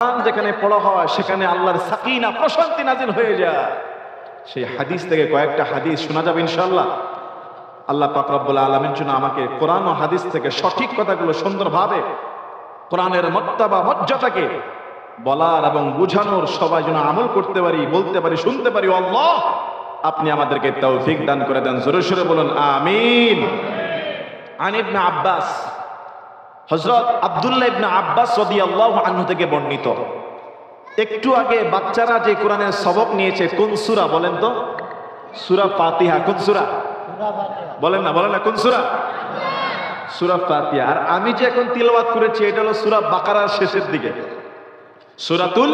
কোরআন যেখানে পড়া হয় সেখানে আল্লাহর সাকিনা প্রশান্তি নাজিল হয়ে যায়। সেই হাদিস থেকে কয়েকটা হাদিস শোনা যাবে ইনশাআল্লাহ। আল্লাহ পাক রব্বুল আলামিন যেন আমাকে কোরআন ও হাদিস থেকে সঠিক কথাগুলো সুন্দরভাবে কোরআনের মর্তবা মর্যাদাকে বলার এবং বুঝানোর সবাই যেন আমল করতে পারি, বলতে পারি, শুনতে পারি। আল্লাহ আপনি আমাদেরকে তৌফিক দান করে দেন। জোরে সোরে বলুন আমিন। আন ইবনে আব্বাস, হযরত আব্দুল্লাহ ইবনে আব্বাস রাদিয়াল্লাহু আনহু থেকে বর্ণিত। একটু আগে বাচ্চারা যে কোরআনের সবক নিয়েছে কোন সূরা বলেন তো? সূরা ফাতিহা। কোন সূরা? বলেন না কোন সূরা? সূরা ফাতিহা। আর আমি যে এখন তিলাওয়াত করেছি এটা হলো সূরা বাকারার শেষের দিকে, সূরাতুল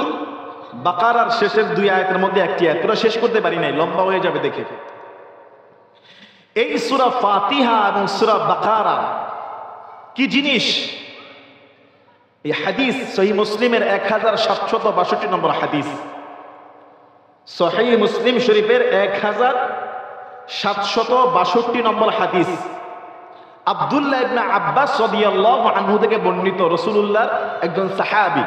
বাকারার শেষের দুই আয়াতের মধ্যে একটি আয়াত। পুরো শেষ করতে পারি নাই, লম্বা হয়ে যাবে দেখে। এই সূরা ফাতিহা এবং সূরা বাকারা কি জিনিস? এই হাদিস সহিহ মুসলিমের 1762 নম্বর হাদিস, সহিহ মুসলিম শরীফের 1762 নম্বর হাদিস। আব্দুল্লাহ ইবনে আব্বাস রাদিয়াল্লাহু আনহু থেকে বর্ণিত, রাসূলুল্লাহর একজন সাহাবী।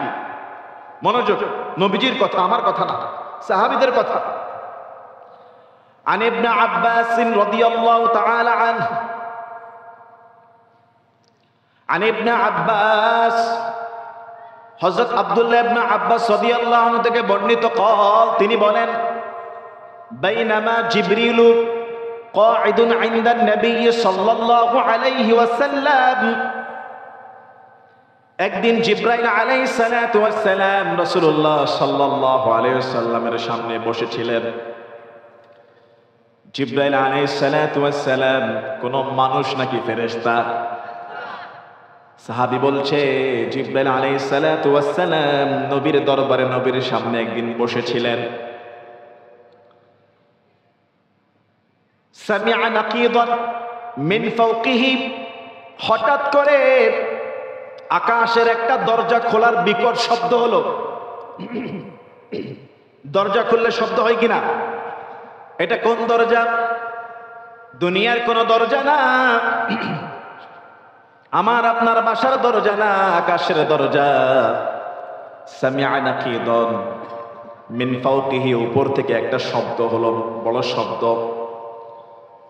মনোযোগ, নবীজির কথা, আমার কথা না, সাহাবীদের কথা। আন ইবনে আব্বাস রাদিয়াল্লাহু তাআলা আনহু, আন ইবনে আব্বাস, হযরত আব্দুল্লাহ ইবনে আব্বাস রাদিয়াল্লাহু আনহু থেকে বর্ণিত, قال তিনি বলেন, বাইনামা জিবরিলু قاعد عند النبي صلى الله عليه وسلم, একদিন জিবরাইল আলাইহিস সালাতু ওয়াস সালাম রাসূলুল্লাহ সাল্লাল্লাহু আলাইহি ওয়াসাল্লামের সামনে বসেছিলেন। জিবরাইল আলাইহিস সালাতু ওয়াস সালাম কোন মানুষ নাকি ফেরেশতা? সাহাবী বলছে জিবরাইল আলাইহিস সালাতু ওয়াস সালাম নবীর দরবারে, নবীর সামনে একদিন বসেছিলেন। সামিআ নাকিদান মিন ফাওকিহি, হঠাৎ করে আকাশের একটা দরজা খোলার বিকট শব্দ হলো। দরজা খুললে শব্দ হয় কিনা? এটা কোন দরজা? দুনিয়ার কোন দরজা না, আমার আপনার বাসার দরজা না, আকাশের দরজা। সামিআ নাকিদান মিন ফাওকিহি, উপর থেকে একটা শব্দ হলো, বড় শব্দ।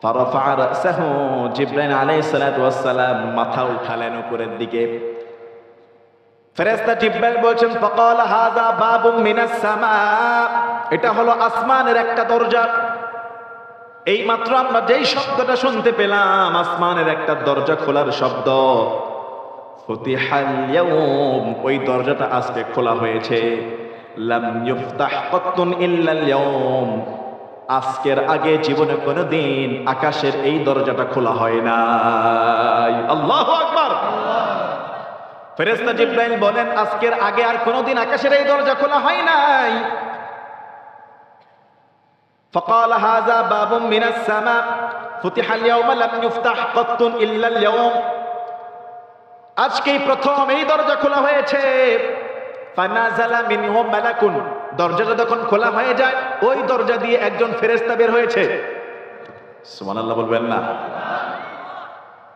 ফারাফা রাসাহু, জিবরাইল আলাইহিস সালাতু ওয়াস সালাম মাথা উঠালেন উপরের দিকে। ফেরেশতা জিবরাইল বলেন, ফাকাল হাযা বাবুম মিনাস সামা, এটা হলো আসমানের একটা দরজা। এই মাত্র আমরা যেই শব্দটা শুনতে পেলাম, আসমানের একটা দরজা খোলার শব্দ। ফুতিহাল ইয়াউম, ওই দরজাটা আজকে খোলা হয়েছে। লাম ইফতাহ কাত্তুন ইল্লাল ইয়াউম, আজকের আগে জীবনে কোনোদিন আকাশের এই দরজাটা খোলা হয় নাই। আল্লাহু আকবার। ফেরেশতা জিবরাইল বলেন, আজকের আগে আর কোনোদিন আকাশের এই দরজা খোলা হয় নাই। فقال هذا باب من السماء فتح اليوم لم يفتح قط الا اليوم, আজকেই প্রথম এই দরজা খোলা হয়েছে। ফানাজালা মিনহু মালাকুন, দরজাটা যখন খোলা হয়ে যায় ওই দরজা দিয়ে একজন ফেরেশতা বের হয়েছে। সুবহানাল্লাহ বলবেন না?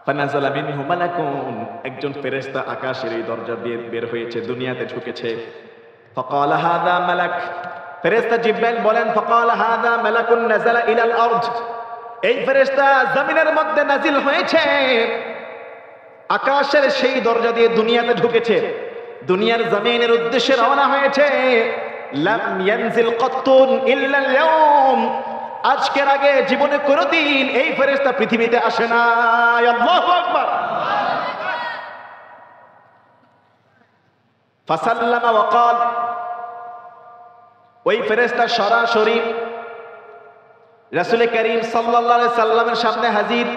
ফানাজালা মিনহু মালাকুন, একজন ফেরেশতা আকাশের এই দরজা দিয়ে বের হয়েছে, দুনিয়াতে ঢুকেছে। ফাকালা হাযা মালাক, ফেরেশতা জিবরাইল বলেন, ফাকালা হাযা মালাকুন নাযালা ইলাল আরদ, এই ফেরেশতা জমিনের মধ্যে নাজিল হয়েছে, আকাশের সেই দরজা দিয়ে দুনিয়াতে ঢুকেছে, দুনিয়ার জমিনের উদ্দেশ্যে রওনা হয়েছে। লাম ইয়ানজিল কাত্তুন ইল্লাল ইয়াউম, আজকের আগে জীবনে কোনোদিন এই ফেরেশতা পৃথিবীতে আসে না। আল্লাহু আকবার। ফাসাল্লামা ওয়া ক্বাল, ওই ফেরেশতা সরাসরি রাসূল করিম সাল্লাল্লাহু আলাইহি সাল্লামের সামনে হাজির।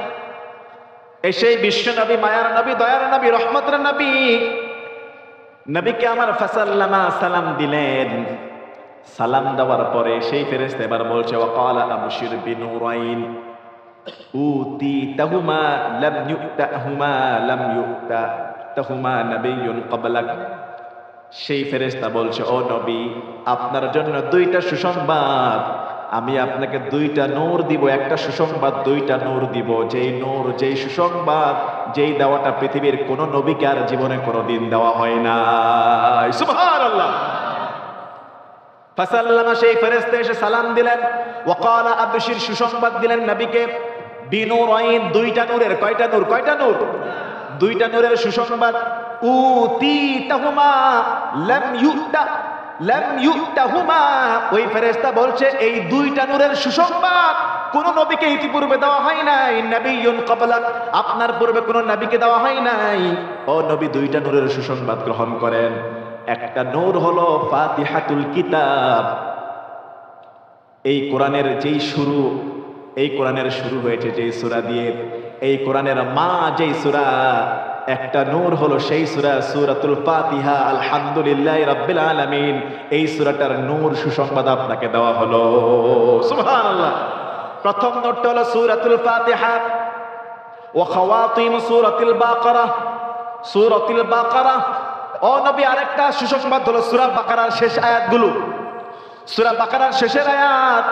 এসে বিশ্ব নবী, মায়ার নবী, দয়ার নবী, রহমতের নবী, নবীকে আমার ফাসাল্লামা, সালাম দিলেন। সালাম দেওয়ার পরে সেই ফেরেশতা এবার বলছে, ওয়া ক্বালা আবশির বিনুরাইন উতিতাহুমা লাম ইউতাহুমা নাবিয়্যুন ক্বাবলাক, সেই ফেরেশতা বলছে, ও নবী আপনার জন্য দুইটা সুসংবাদ আমি আপনাকে দুইটা নূর দিব, একটা সুসংবাদ, দুইটা নূর দিব। যেই নূর, যেই সুসংবাদ, যেই দেওয়াটা পৃথিবীর কোন নবীকে আর জীবনে কোনোদিন দেওয়া হয় না। সুবহানাল্লাহ। ফাসাল্লামা, সেই ফেরেশতা এসে সালাম দিলেন। ওয়াকালা আবশির, সুসংবাদ দিলেন নবীকে। বিনুরাইন, দুইটা নূরের। কয়টা নূর? কয়টা নূর? দুইটা নূরের সুসংবাদ। উতিতাহুমা লাম ইউতাহুমা, ওই ফেরেশতা বলছে এই দুইটা নূরের সুসংবাদ কোন নবীকে ইতিপূর্বে দেওয়া হয় নাই। নবিয়্যুন ক্বাবলাক, আপনার পূর্বে কোন নবীকে দেওয়া হয় নাই। ও নবী, দুইটা নূরের সুসংবাদ গ্রহণ করেন। একটা নূর হলো ফাতিহাতুল কিতাব, এই কোরআনের যেই শুরু, এই কোরআনের শুরু হয়েছে যেই সূরা দিয়ে, এই কোরআনের মা যেই সূরা, একটা নূর হলো সেই সূরা, সূরাতুল ফাতিহা। আলহামদুলিল্লাহি রাব্বিল আলামিন, এই সূরাটার নূর সুসংবাদ আপনাকে দেওয়া হলো। সুবহানাল্লাহ। প্রথম নূরটা হলো সূরাতুল ফাতিহা। ওয়া খাওয়াতিম সূরাতুল বাকারা, সূরাতুল বাকারা। ও নবী, আরেকটা সুসংবাদ হলো সূরা বাকারার শেষ আয়াতগুলো। সূরা বাকারার শেষের আয়াত,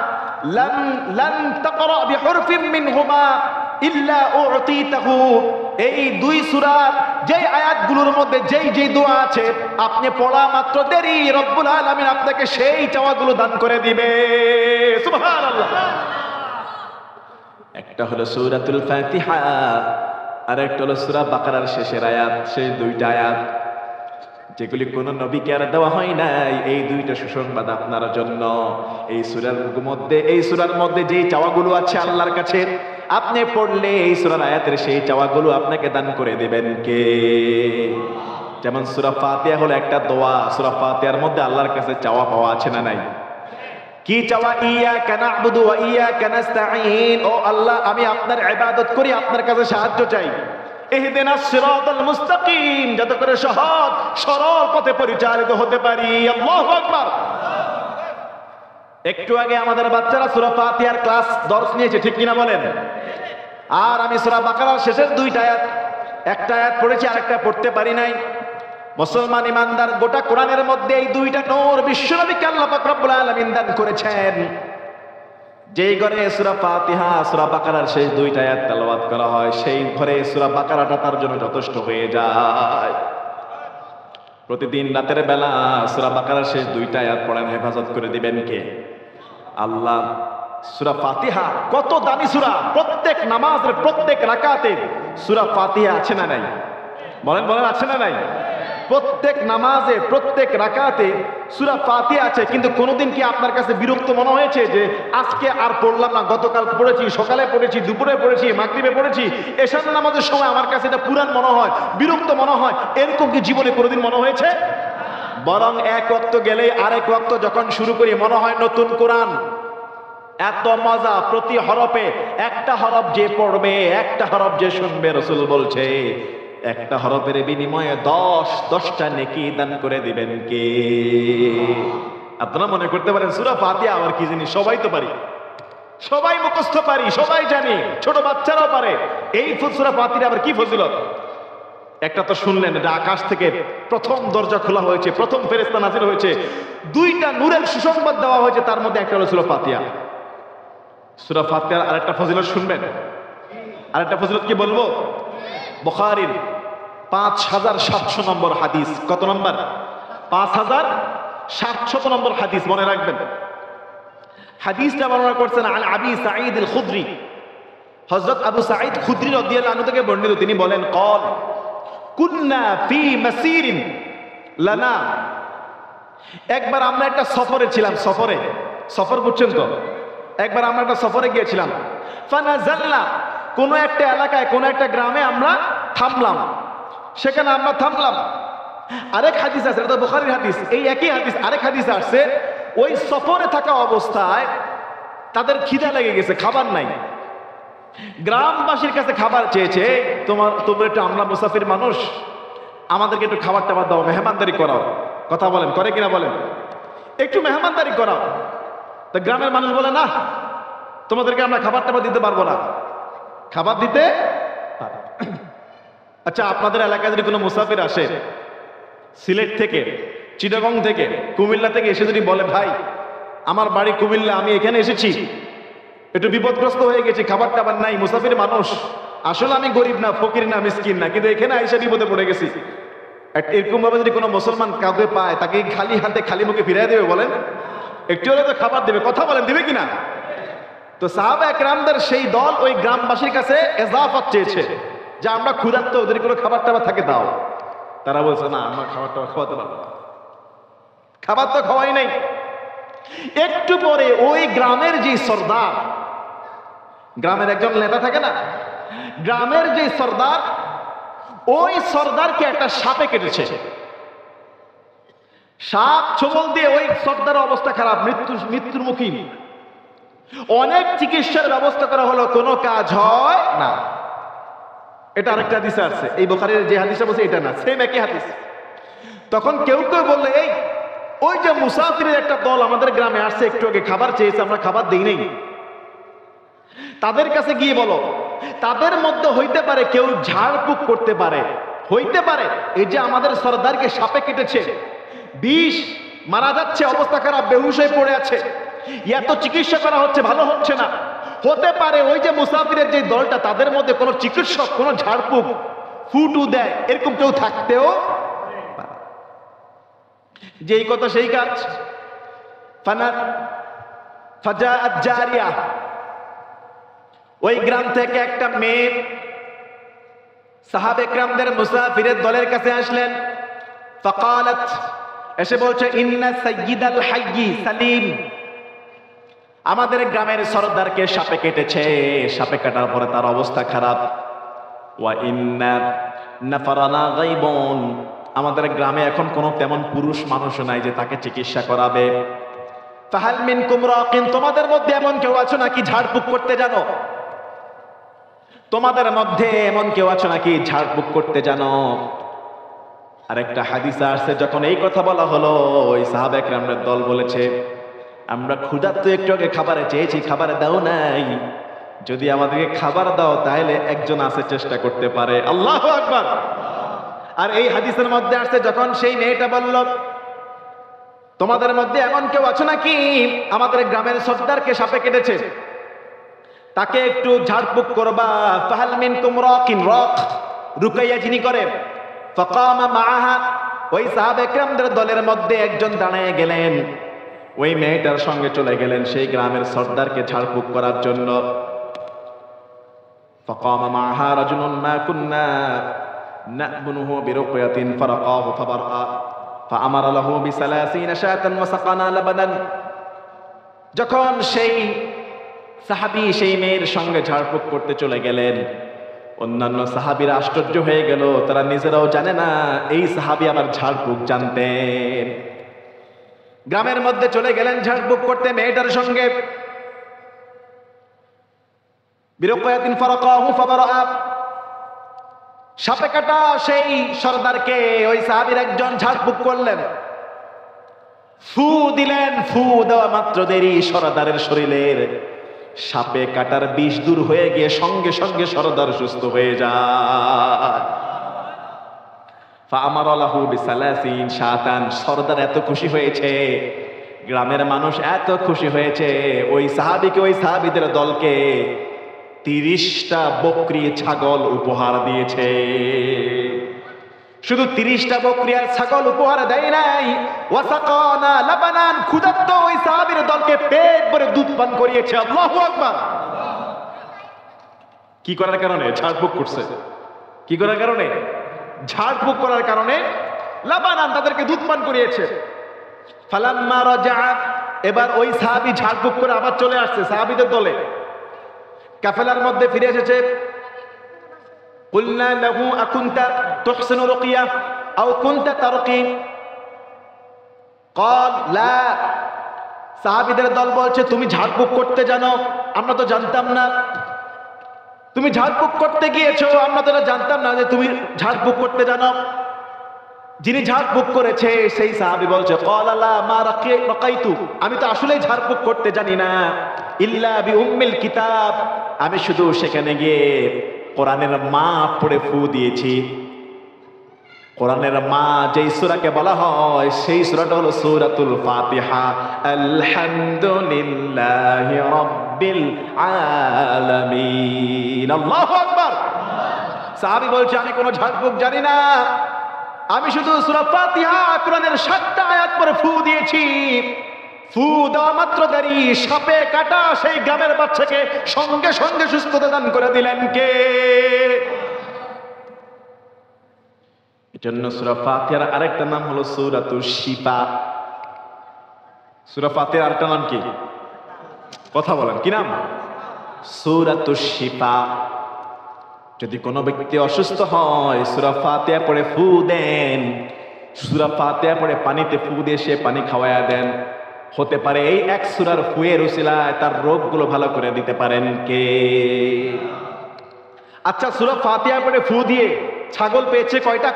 লান তাকরা বিহুরফিন মিনহুমা ইল্লা উতিতাহু, এই দুই সূরার যেই আয়াতগুলোর মধ্যে যেই দোয়া আছে, আপনি পড়া মাত্র দেরি রব্বুল আলামিন আপনাকে সেই চাওয়াগুলো দান করে দিবে। সুবহানাল্লাহ। একটা হলো সূরাতুল ফাতিহা, আর একটা হলো সূরা বাকারার শেষের আয়াত। সেই দুইটা আয়াত যেগুলি কোন নবীকে আর দেওয়া হয় নাই, এই দুইটা সুসংবাদ আপনার জন্য। এই সূরার মধ্যে যেই চাওয়াগুলো আছে আল্লাহর কাছে, আপনি পড়লে এই সূরার আয়াতের সেই চাওয়াগুলো আপনাকে দান করে দিবেন কে? যেমন সূরা ফাতিহা হলো একটা দোয়া। সূরা ফাতিহার মধ্যে আল্লাহর কাছে চাওয়া পাওয়া আছে না নাই? কি চাওয়া? ইয়াকা না'বুদু ওয়া ইয়াকা নাস্তাঈন, ও আল্লাহ, আমি আপনার ইবাদত করি, আপনার কাছে সাহায্য চাই। ইহদিনাস সিরাতাল মুস্তাকিম, যাতে করে সহজ সরল পথে পরিচালিত হতে পারি। আল্লাহু আকবার। একটু আগে আমাদের বাচ্চারা সূরা ফাতিহার ক্লাস দর্শ নিয়েছে, ঠিক কিনা বলেন? আর আমি সূরা বাকারার শেষের দুইটা আয়াত, একটা আয়াত পড়েছি, আরেকটা পড়তে পারি নাই। মুসলমান ইমানদার, গোটা কোরআনের মধ্যে এই দুইটা নূর বিশ্বনবীকে আল্লাহ পাক রব্বুল আলামিন দান করেছেন। যেই ঘরে সূরা ফাতিহা, সূরা বাকারার শেষ দুইটা আয়াত তেলাওয়াত করা হয়, সেই ঘরে সূরা বাকারাটা তার জন্য যথেষ্ট হয়ে যায়। প্রতিদিন রাতের বেলা সূরা বাকারার শেষ দুইটা আয়াত পড়েন, হেফাজত করে দিবেন কে? আল্লাহ। সূরা ফাতিহা কত দামি সূরা, প্রত্যেক নামাজের প্রত্যেক রাকাতে সূরা ফাতিহা আছে না নাই? বলেন বলেন, আছে না নাই? প্রত্যেক নামাজে প্রত্যেক রাকাতে সূরা ফাতিহা আছে। কিন্তু কোনোদিন কি আপনার কাছে বিরক্ত মনে হয়েছে যে আজকে আর পড়লাম না, গতকাল পড়েছি, সকালে পড়েছি, দুপুরে পড়েছি, মাগরিবে পড়েছি, এশার নামাজের সময় আমার কাছে এটা পুরান মনে হয়, বিরক্ত মনে হয়? এরকম কি জীবনে কোনোদিন মনে হয়েছে? বরং এক ওয়াক্ত গেলে আরেক ওয়াক্ত যখন শুরু করি মনে হয় নতুন কোরআন। এত মজা, প্রতি হরফে একটা হরফ যে পড়বে, একটা হরফ যে শুনবে, রাসূল বলছে একটা হরফের বিনিময়ে 10টা নেকি দান করে দিবেন কে? আপনারা মনে করতে পারেন সূরা ফাতিহা আবার কি জিনিস? সবাই তো পারি, সবাই মুখস্থ পারি, সবাই জানি, ছোট বাচ্চারাও পারে। এই সূরা ফাতিহা আবার কি ফজিলত? একটা তো শুনলেন, এটা আকাশ থেকে প্রথম দরজা খোলা হয়েছে, প্রথম ফেরেশতা নাযিল হয়েছে, দুইটা নূরের সুসংবাদ দেওয়া হয়েছে, তার মধ্যে একটা হলো সূরা ফাতিহা। সূরা ফাতিহার আরেকটা ফজিলত শুনবেন। আরেকটা ফজিলত কি বলবো? বুখারীর 5700 নম্বর হাদিস। কত নম্বর? 5700 নম্বর হাদিস, মনে রাখবেন। হাদিসটা বর্ণনা করছেন আন আবি সাঈদ আল খুদরি, হযরত আবু সাঈদ খুদরি রাদিয়াল্লাহু আনহু থেকে বর্ণিত। তিনি বলেন, قال কুন্না ফি মাসিরিন লানা, একবার আমরা একটা সফরে ছিলাম। সফর বুঝছেন তো? একবার আমরা একটা সফরে গিয়েছিলাম। ফানাজালনা, কোন একটা এলাকায়, কোন একটা গ্রামে আমরা থামলাম, সেখানে আমরা থামলাম। আরেক হাদিস আছে, এটা বুখারীর হাদিস, এই একই হাদিস আরেক হাদিস আসছে, ওই সফরে থাকা অবস্থায় তাদের খিদা লেগে গেছে, খাবার নাই। গ্রামবাসীর কাছে খাবার চেয়েছে, তোমরা একটু, আমরা মুসাফির মানুষ, আমাদেরকে একটু খাবার টাবার দাও, মেহমানদারি করাও। কথা বলেন, করে কিনা বলেন? একটু মেহমানদারি করাও। তো গ্রামের মানুষ বলে, না, তোমাদেরকে আমরা খাবার টাবার দিতে পারবো না। খাবার দিতে? আচ্ছা, আপনাদের এলাকায় যদি কোনো মুসাফির আসে, সিলেট থেকে, চিটাগং থেকে, কুমিল্লা থেকে এসে যদি বলে, ভাই আমার বাড়ি কুমিল্লা, আমি এখানে এসেছি, একটু বিপদগ্রস্ত হয়ে গেছি, খাবার টাবার নাই, মুসাফির মানুষ, আসলে আমি গরিব না, ফকির না, মিসকিন না, কিন্তু এখানে আইসা বিপদে পড়ে গেছি। এরকম ভাবে যদি কোনো মুসলমান কাউকে পায়, তাকে খালি হাতে খালি মুখে ফিরিয়ে দেবে? বলেন, একটু হলে তো খাবার দেবে, কথা বলেন, দিবে কিনা? তো সাহাবা একরামদের সেই দল ওই গ্রামবাসীর কাছে এজাফত চেয়েছে যে আমরা ক্ষুধার্ত, ওদের কোনো খাবার টাবার থাকে দাও। তারা বলছে না, আমরা খাবার টাবার খাওয়াতে পারবো না, খাবার তো খাওয়াই নাই। একটু পরে ওই গ্রামের যে সর্দার, গ্রামের একজন নেতা থাকে না, গ্রামের যে সর্দার, ওই সর্দারকে একটা সাপে কেটেছে। সাপ ছোবল দিয়ে ওই সর্দার অবস্থা খারাপ, মৃত্যুর মুখী। অনেক চিকিৎসার ব্যবস্থা করা হলো, কোনো কাজ হয় না। এটা আরেকটা হাদিস আছে, এই বুখারীর যে হাদিসটা বলছে এটা না, সেম একই হাদিস। তখন কেউ কেউ বললে, এই ওই যে মুসাফিরের একটা দল আমাদের গ্রামে আসছে, একটু আগে খাবার চেয়েছে, আমরা খাবার দিই নাই, তাদের কাছে গিয়ে বলো, তাদের মধ্যে হইতে পারে কেউ ঝাড়ফুঁক করতে পারে, হইতে পারে এই যে আমাদের সর্দারকে সাপে কেটেছে, বিষ, মারা যাচ্ছে, অবস্থা খারাপ, বেহুশ হয়ে পড়ে আছে, এত চিকিৎসা করা হচ্ছে, ভালো হচ্ছে না, হতে পারে ওই যে মুসাফিরের যে দলটা, তাদের মধ্যে কোনো চিকিৎসক, কোনো ঝাড়ফুঁক ফুটু দেয়, এরকম কেউ থাকতেও পারে। যেই কথা সেই কাজ। ফাজাআত জারিয়া, ওই গ্রাম থেকে একটা মেয়ে সাহাবে একরামদের মুসাফিরের দলের কাছে আসলেন। ফাকালাত, এসে বলছে, ইন্না সাইয়্যিদাল হায়্যি সালিম, আমাদের গ্রামের সরদারকে সাপে কেটেছে, সাপে কাটার পরে তার অবস্থা খারাপ। ওয়া ইন্না নাফারানা গায়বুন, আমাদের গ্রামে এখন কোনো তেমন পুরুষ মানুষ নাই যে তাকে চিকিৎসা করাবে। ফাহাল মিনকুম রাকিন, তোমাদের মধ্যে এমন কেউ আছো নাকি ঝাড়ফুঁক করতে জানো? তোমাদের মধ্যে এমন কেউ আছো নাকি ঝাড়ফুঁক করতে জানো? আরেকটা হাদিসে আসছে, যখন এই কথা বলা হলো, ওই সাহাবা একরামের দল বলেছে, আমরা ক্ষুধার্ত, একটু আগে খাবারে চেয়েছি, খাবারে দাও নাই, যদি আমাদেরকে খাবার দাও তাহলে একজন আছে চেষ্টা করতে পারে। আল্লাহু আকবার। আর এই হাদিসের মধ্যে আসছে, যখন সেই মেয়েটা বলল, তোমাদের মধ্যে এমন কেউ আছো নাকি আমাদের গ্রামের সর্দারকে সাপে কেটেছে, তাকে একটু ঝাড়ফুঁক করবা। ফাহাল মিনকুম রাকিন, রাক রুকাইয়া যিনি করে। ফাকামা মাআহা, ওই সাহাবা একরামদের দলের মধ্যে একজন দাঁড়িয়ে গেলেন, ওই মেয়েটার সঙ্গে চলে গেলেন সেই গ্রামের সর্দারকে ঝাড়ফুঁক করার জন্য। ফাকামা মাআহা রাজুলুন মা কুন্না না'বুনুহু বিরুকয়াতিন ফারাকাহু ফাবারআ ফাআমারা লাহু বিসালাসিনা শাতান ওয়া সাকানা লাবানান। যখন সেই সাহাবী সেই মেয়ের সঙ্গে ঝাড়ফুঁক করতে চলে গেলেন, অন্যান্য সাহাবীরা আশ্চর্য হয়ে গেল, তারা নিজেরাও জানে না এই সাহাবী আবার ঝাড়ফুঁক জানতেন। গ্রামের মধ্যে চলে গেলেন ঝাড়ফুঁক করতে মেয়েটার সঙ্গে। বিরুকয়াতিন ফারাকাহু ফাবারআ, সাপে কাটা সেই সর্দারকে ওই সাহাবীর একজন ঝাড়ফুঁক করলেন, ফু দিলেন। ফু দেওয়া মাত্র দেরি, সর্দারের শরীরের সাপে কাটার বিষ দূর হয়ে গিয়ে সঙ্গে সঙ্গে সর্দার সুস্থ হয়ে যায়। ফাআমারা লাহু বিসালাসিন শাতান, সর্দার এত খুশি হয়েছে, গ্রামের মানুষ এত খুশি হয়েছে, ওই সাহাবীকে, ওই সাহাবীদের দলকে 30টা বকরি ছাগল উপহার দিয়েছে। শুধু 30টা বকরি আর ছাগল উপহার দেয় নাই, ওয়াসাকানা লাবানান, ক্ষুধার্ত ওই সাহাবীর দলকে পেট ভরে দুধ পান করিয়েছে। আল্লাহু আকবার। কি করার কারণে? ঝাড়ফুঁক করছে। কি করার কারণে? ঝাড়ফুঁক করার কারণে। লাবানান, তাদেরকে দুধ পান করিয়েছে। ফালাম্মা রাজা, এবার ওই সাহাবী ঝাড়ফুঁক করে আবার চলে আসছে সাহাবীদের দলে, কাফেলার মধ্যে ফিরে এসেছে। কুলনা লাহু আকুনতা তুহসিনু রুকিয়া আও কুনতা তারকি? ক্বাল লা, সাহাবীদের দল বলছে, তুমি ঝাড়ফুঁক করতে জানো? আমরা তো জানতাম না। তুমি ঝাড়ফুঁক করতে গিয়েছো, আমরা তো জানতাম না যে তুমি ঝাড়ফুঁক করতে জানো। যিনি ঝাড়ফুঁক করেছে সেই সাহাবী বলছে, ক্বালা লা মা রাকাইতু, আমি তো আসলেই ঝাড়ফুঁক করতে জানি না। ইল্লা বিউম্মিল কিতাব, আমি শুধু সেখানে গিয়ে কোরআনের মা পড়ে ফু দিয়েছি। কোরআনের মা যেই সূরাকে বলা হয় সেই সূরাটা হলো সূরাতুল ফাতিহা। আলহামদুলিল্লাহি রাব্বিল আলামিন। আল্লাহু আকবার। সাহাবী বলছে আমি কোনো ঝাড়ফুঁক জানি না, আমি শুধু সূরা ফাতিহা কোরআনের 7টা আয়াত পরে ফু দিয়েছি। ফু দেওয়া মাত্র দেরি সাপে কাটা সেই গ্রামের বাচ্চাকে সঙ্গে সঙ্গে সুস্থতা দান করে দিলেন কে? এজন্য সূরা ফাতিহার আরেকটা নাম হলো সূরাতুশ শিফা। সূরা ফাতিহার আরেকটা নাম কি? কথা বলেন, কি নাম? সূরাতুশ শিফা। যদি কোনো ব্যক্তি অসুস্থ হয় সূরা ফাতিহা পড়ে ফু দেন, সূরা ফাতিহা পড়ে পানিতে ফু দিয়ে সে পানি খাওয়ায়া দেন, হতে পারে এই এক সূরার ফুয়ের উসিলায় তার রোগগুলো ভালো করে দিতে পারেন কে? আচ্ছা, সূরা ফাতিহা পড়ে ফু দিয়ে ছাগল পেয়েছে কয়টা?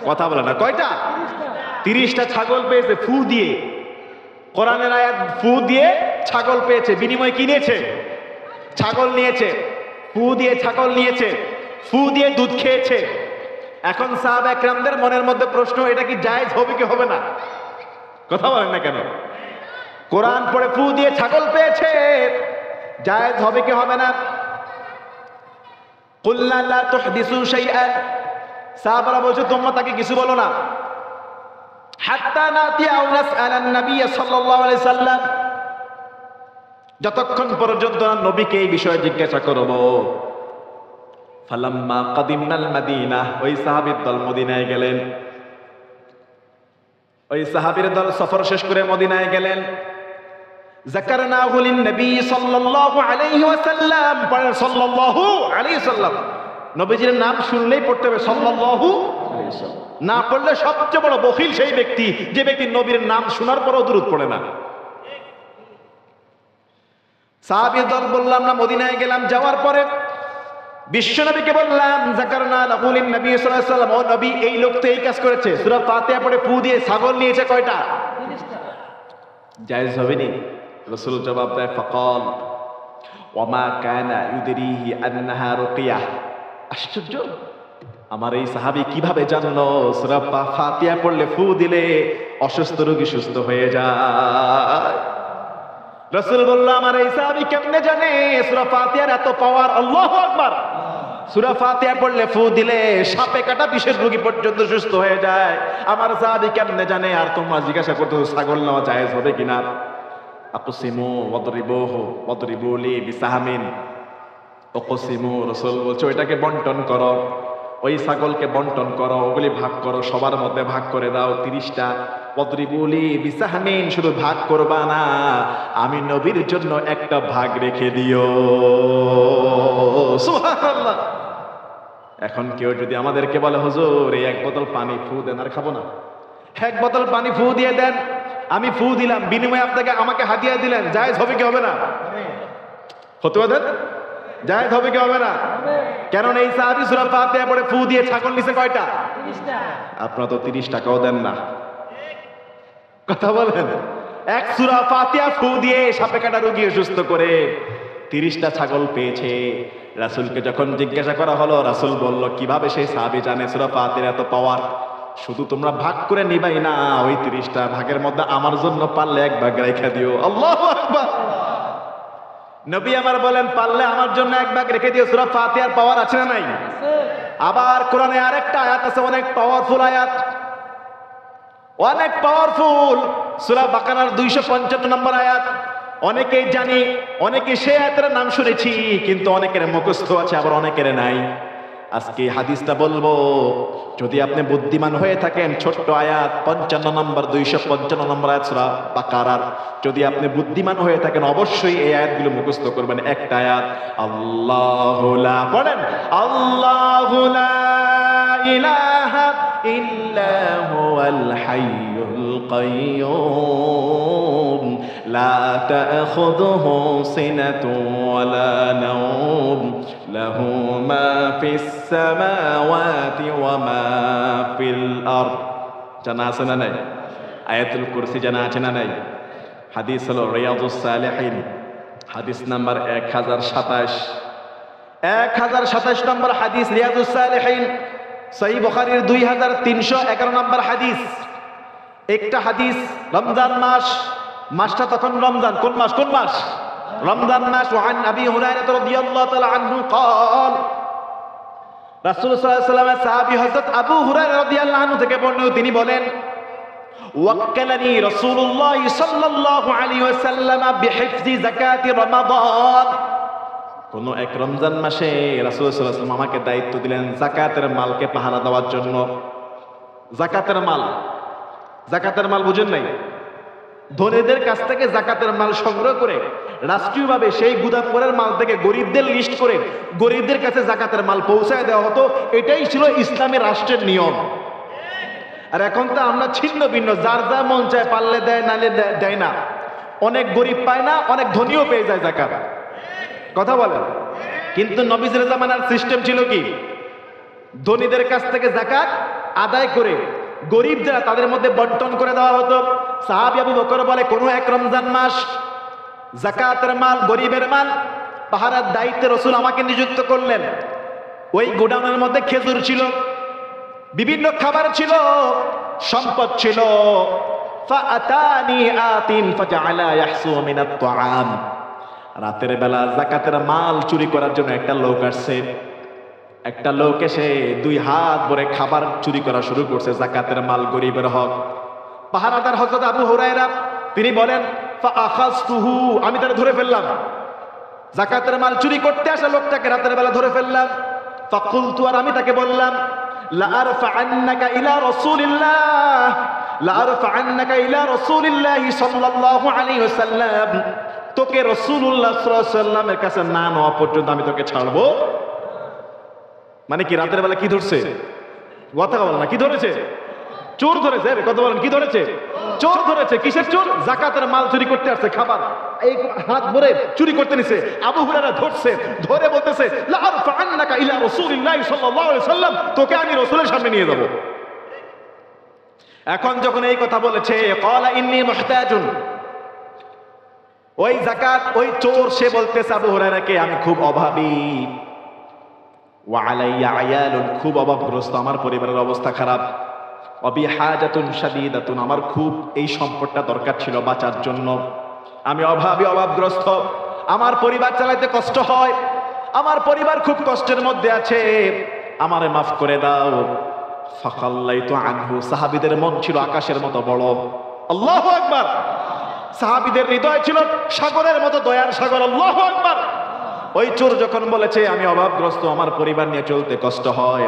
কথা বলে না, কয়টা? 30টা ছাগল পেয়েছে ফু দিয়ে। কোরআনের আয়াত ফু দিয়ে ছাগল পেয়েছে, বিনিময়ে কি নিয়েছে? ছাগল নিয়েছে। ফু দিয়ে ছাগল নিয়েছে, ফু দিয়ে দুধ খেয়েছে। এখন সাহাবা একরামদের মনের মধ্যে প্রশ্ন, এটা কি জায়েজ হবে কি হবে না? কথা বলেন না কেন? কোরআন পড়ে ফু দিয়ে ছাগল পেয়েছে, জায়েজ হবে কি হবে না? কুল্লা লা তুহদিসু শাইআন, সাহাবারা বলছে তোমরা তাকে কিছু বলো না। হাত্তা নাতিয়া আও নাসআলান নবী সাল্লাল্লাহু আলাইহি সাল্লাম, যতক্ষণ পর্যন্ত নবীকে এই বিষয়ে জিজ্ঞাসা করব। ফালাম্মা কাদিমনাল মাদিনা, ওই সাহাবীর দল মদিনায় গেলেন। ওই সাহাবীর দল সফর শেষ করে মদিনায় গেলেন। যাকারনাহু লিন নবী সাল্লাল্লাহু আলাইহি ওয়াসাল্লাম, পড়েন সাল্লাল্লাহু আলাইহি ওয়াসাল্লাম। নবীজির নাম শুনলেই পড়তে হবে সাল্লাল্লাহু আলাইহি ওয়াসাল্লাম, না পড়লে সবচেয়ে বড় বখিল সেই ব্যক্তি যে ব্যক্তি নবীর নাম শোনার পরেও দুরূদ পড়ে না। সাহাবীর দল বললাম না মদিনায় গেলাম, যাওয়ার পরে বিশ্বনবীকে বললাম যাকারনা লাহু লিন নবী সাল্লাল্লাহু আলাইহি ওয়াসাল্লাম, ও নবী এই লোক তো এই কাজ করেছে, সূরা ফাতিহা পড়ে ফু দিয়ে ছাগল নিয়েছে কয়টা? 30টা। জায়েজ হবে নি? রাসূল জবাব দেয় ফাকাল ওয়া মা কানা ইউদরিহি আন্নাহা রুকিয়া। আশ্চর্য, আমার এই সাহাবী কিভাবে জানলো সূরা ফাতিহা পড়লে ফু দিলে অসুস্থ রোগী সুস্থ হয়ে যায়? রাসূল বলল আমার এই সাহাবী কেমনে জানে সূরা ফাতিহার এত পাওয়ার? আল্লাহু আকবার। সূরা ফাতিহা পড়লে ফু দিলে সাপে কাটা বিষের রোগী পর্যন্ত সুস্থ হয়ে যায়, আমার সাহাবী কেমনে জানে? আর তোমরা জিজ্ঞাসা করতেছো ছাগল নেওয়া জায়েজ হবে কিনা? আকসিমু ওয়াদরিবুহু ওয়াদরিবু লি বিসাহামিন। আকসিমু, রাসূল বলছে ওইটাকে বন্টন করো, ওই ছাগলকে বন্টন করো, ওগুলি ভাগ করো, সবার মধ্যে ভাগ করে দাও 30টা। ওয়াদরিবু লি বিসাহামিন, শুধু ভাগ করবা না, আমি নবীর জন্য একটা ভাগ রেখে দিও। সুবহানাল্লাহ। এখন কেউ যদি আমাদেরকে বলে হুজুর এই এক বোতল পানি ফু দেন, আর খাবো না, এক বোতল পানি ফু দিয়ে দেন, আমি ফু দিলাম, বিনিময়ে আপনাকে আমাকে হাদিয়া দিলেন, জায়েজ হবে কি হবে না? হতে দেন, জায়েজ হবে কি হবে না? কারণ এই সাহাবী সূরা ফাতিহা পড়ে ফু দিয়ে ছাগল নিছে কয়টা? 30টা। আপনারা তো 30 টাকাও দেন না, কথা বলেন। এক সূরা ফাতিহা ফু দিয়ে সাপে কাটা রোগী সুস্থ করে 30টা ছাগল পেয়েছে। রাসূলকে যখন জিজ্ঞাসা করা হলো, রাসূল বলল কিভাবে সেই সাহাবী জানে সূরা ফাতিহার এত পাওয়ার? শুধু তোমরা ভাগ করে নিবাই না, ওই 30টা ভাগের মধ্যে আমার জন্য পারলে এক ভাগ রেখে দিও। আল্লাহু আকবার। নবী আমার বলেন পারলে আমার জন্য এক ভাগ রেখে দিও। সূরা ফাতিহার পাওয়ার আছে না নাই? আবার কোরআনে আরেকটা আয়াত আছে, অনেক পাওয়ারফুল আয়াত, অনেক পাওয়ারফুল। সূরা বাকারার 255 নম্বর আয়াত। অনেকেই জানি, অনেকে সে আয়াতের নাম শুনেছি, কিন্তু অনেকের মুখস্থ আছে, আবার অনেকের নাই। আজকে হাদিসটা বলবো, যদি আপনি বুদ্ধিমান হয়ে থাকেন, ছোট্ট আয়াত 55 নম্বর 255 নম্বর আয়াত সূরা বাকারার, যদি আপনি বুদ্ধিমান হয়ে থাকেন অবশ্যই এই আয়াতগুলো মুখস্থ করবেন। একটা আয়াত, আল্লাহু লা, পড়েন আল্লাহু লা ইলাহা ইল্লা হুয়াল হাইয়ুল কাইয়্যুম লা তাখুযুহু সিনাতুন ওয়ালা নাওম লাহু মা ফিস সামাওয়াতি ওয়া মা ফিল আরদ। জানা আছে না নাই? আয়াতুল কুরসি জানা আছে না নাই? হাদিস হলো রিয়াদুস সালিহিন, হাদিস নাম্বার 1027 নম্বর হাদিস, রিয়াদুস সালিহিন সহিহ বুখারীর 2311 নম্বর হাদিস। একটা হাদিস রমজান মাসটা তখন রমজান। কোন মাস? রমজান মাস। ওয়ান আবি হুরায়রা রাদিয়াল্লাহু তাআলা আনহু قال রাসূল সাল্লাল্লাহু আলাইহি ওয়াসাল্লামের সাহাবী হযরত আবু হুরায়রা রাদিয়াল্লাহু আনহু থেকে বর্ণিত, তিনি বলেন ওয়াক্কালানি রাসূলুল্লাহ সাল্লাল্লাহু আলাইহি ওয়াসাল্লাম বিহিফজি যাকাতি রমাদান। কোন এক রমজান মাসে রাসূল সাল্লাল্লাহু আলাইহি ওয়াসাল্লাম আমাকে দায়িত্ব দিলেন যাকাতের মালকে পাহারা দেওয়ার জন্য। জাকাতের মাল বুঝেন নাই? ধনীদের কাছ থেকে জাকাতের মাল সংগ্রহ করে রাষ্ট্রীয়ভাবে সেই গুদামঘরের মাল থেকে গরিবদের লিস্ট করে গরিবদের কাছে জাকাতের মাল পৌঁছায় দেওয়া হতো। এটাই ছিল ইসলামী রাষ্ট্রের নিয়ম। আর এখন তো আমরা ছিন্ন ভিন্ন, যার যা মন চায়, পারলে দেয়, নালে দেয় না। অনেক গরিব পায় না, অনেক ধনীও পেয়ে যায় জাকাত। কথা বলেন। কিন্তু নবীজির জামানার সিস্টেম ছিল কি? ধনীদের কাছ থেকে জাকাত আদায় করে গরিব যারা তাদের মধ্যে বন্টন করে দেওয়া হতো। সাহাবী আবু বকর বলে, কোন এক রমজান মাস যাকাতের মাল, গরিবের মাল পাহারার দায়িত্বে রাসূল আমাকে নিযুক্ত করলেন। ওই গোডাউনের মধ্যে খেজুর ছিল, বিভিন্ন খাবার ছিল, সম্পদ ছিল। ফাআতানি আতিন ফাজআলা ইয়াহসু মিনাত তাআম। রাতের বেলা যাকাতের মাল চুরি করার জন্য একটা লোক আসছে। একটা লোক এসে 2 হাত ভরে খাবার চুরি করা শুরু করছে, যাকাতের মাল, গরিবের হক। পাহারাদার হযরত আবু হুরায়রা তিনি বলেন ফাআখাযতুহু, আমি তাকে ধরে ফেললাম। যাকাতের মাল চুরি করতে আসা লোকটাকে রাতের বেলা ধরে ফেললাম। ফাকুলতু, আর আমি তাকে বললাম লা আরফাআন্নাকা ইলা রাসূলিল্লাহ সাল্লাল্লাহু আলাইহি ওয়াসাল্লাম। তোকে রাসূলুল্লাহ সাল্লাল্লাহু আলাইহি ওয়াসাল্লামের কাছে না নেওয়া পর্যন্ত আমি তোকে ছাড়বো। মানে কি? রাতের বেলা কি ধরছে? কথা বল না, কি ধরেছে? চোর ধরেছে। কথা বলেন, কি ধরেছে? চোর ধরেছে। কিসের চোর? যাকাতের মাল চুরি করতে আসছে, খাবার এই হাত ভরে চুরি করতে নিছে। আবু হুরায়রা ধরছে, ধরে বলতেছে লা আরফাআন্নাকা ইলা রাসূলিল্লাহ সাল্লাল্লাহু আলাইহি ওয়াসাল্লাম, তোকে আমি রাসূলের সামনে নিয়ে যাব। এখন যখন এই কথা বলেছে, ক্বালা ইন্নী মুহতাজুন, ওই যাকাত, ওই চোর সে বলতেছে আবু হুরায়রাকে, আমি খুব অভাবী। ওয়া আলাইয়া আয়ালুন, খুব অভাবগ্রস্ত, আমার পরিবারের অবস্থা খারাপ। অবি হাজাতুন শাদীদাতুন, আমার খুব এই সম্পদটা দরকার ছিল বাঁচার জন্য। আমি অভাবী, অভাবগ্রস্ত, আমার পরিবার চালাইতে কষ্ট হয়, আমার পরিবার খুব কষ্টের মধ্যে আছে, আমারে মাফ করে দাও। ফাখাল্লাইতু আনহু, সাহাবীদের মন ছিল আকাশের মতো বড়। আল্লাহু আকবার। সাহাবীদের হৃদয় ছিল সাগরের মতো, দয়ার সাগর। আল্লাহু আকবার। ওই চোর যখন বলেছে আমি অভাবগ্রস্ত, আমার পরিবার নিয়ে চলতে কষ্ট হয়,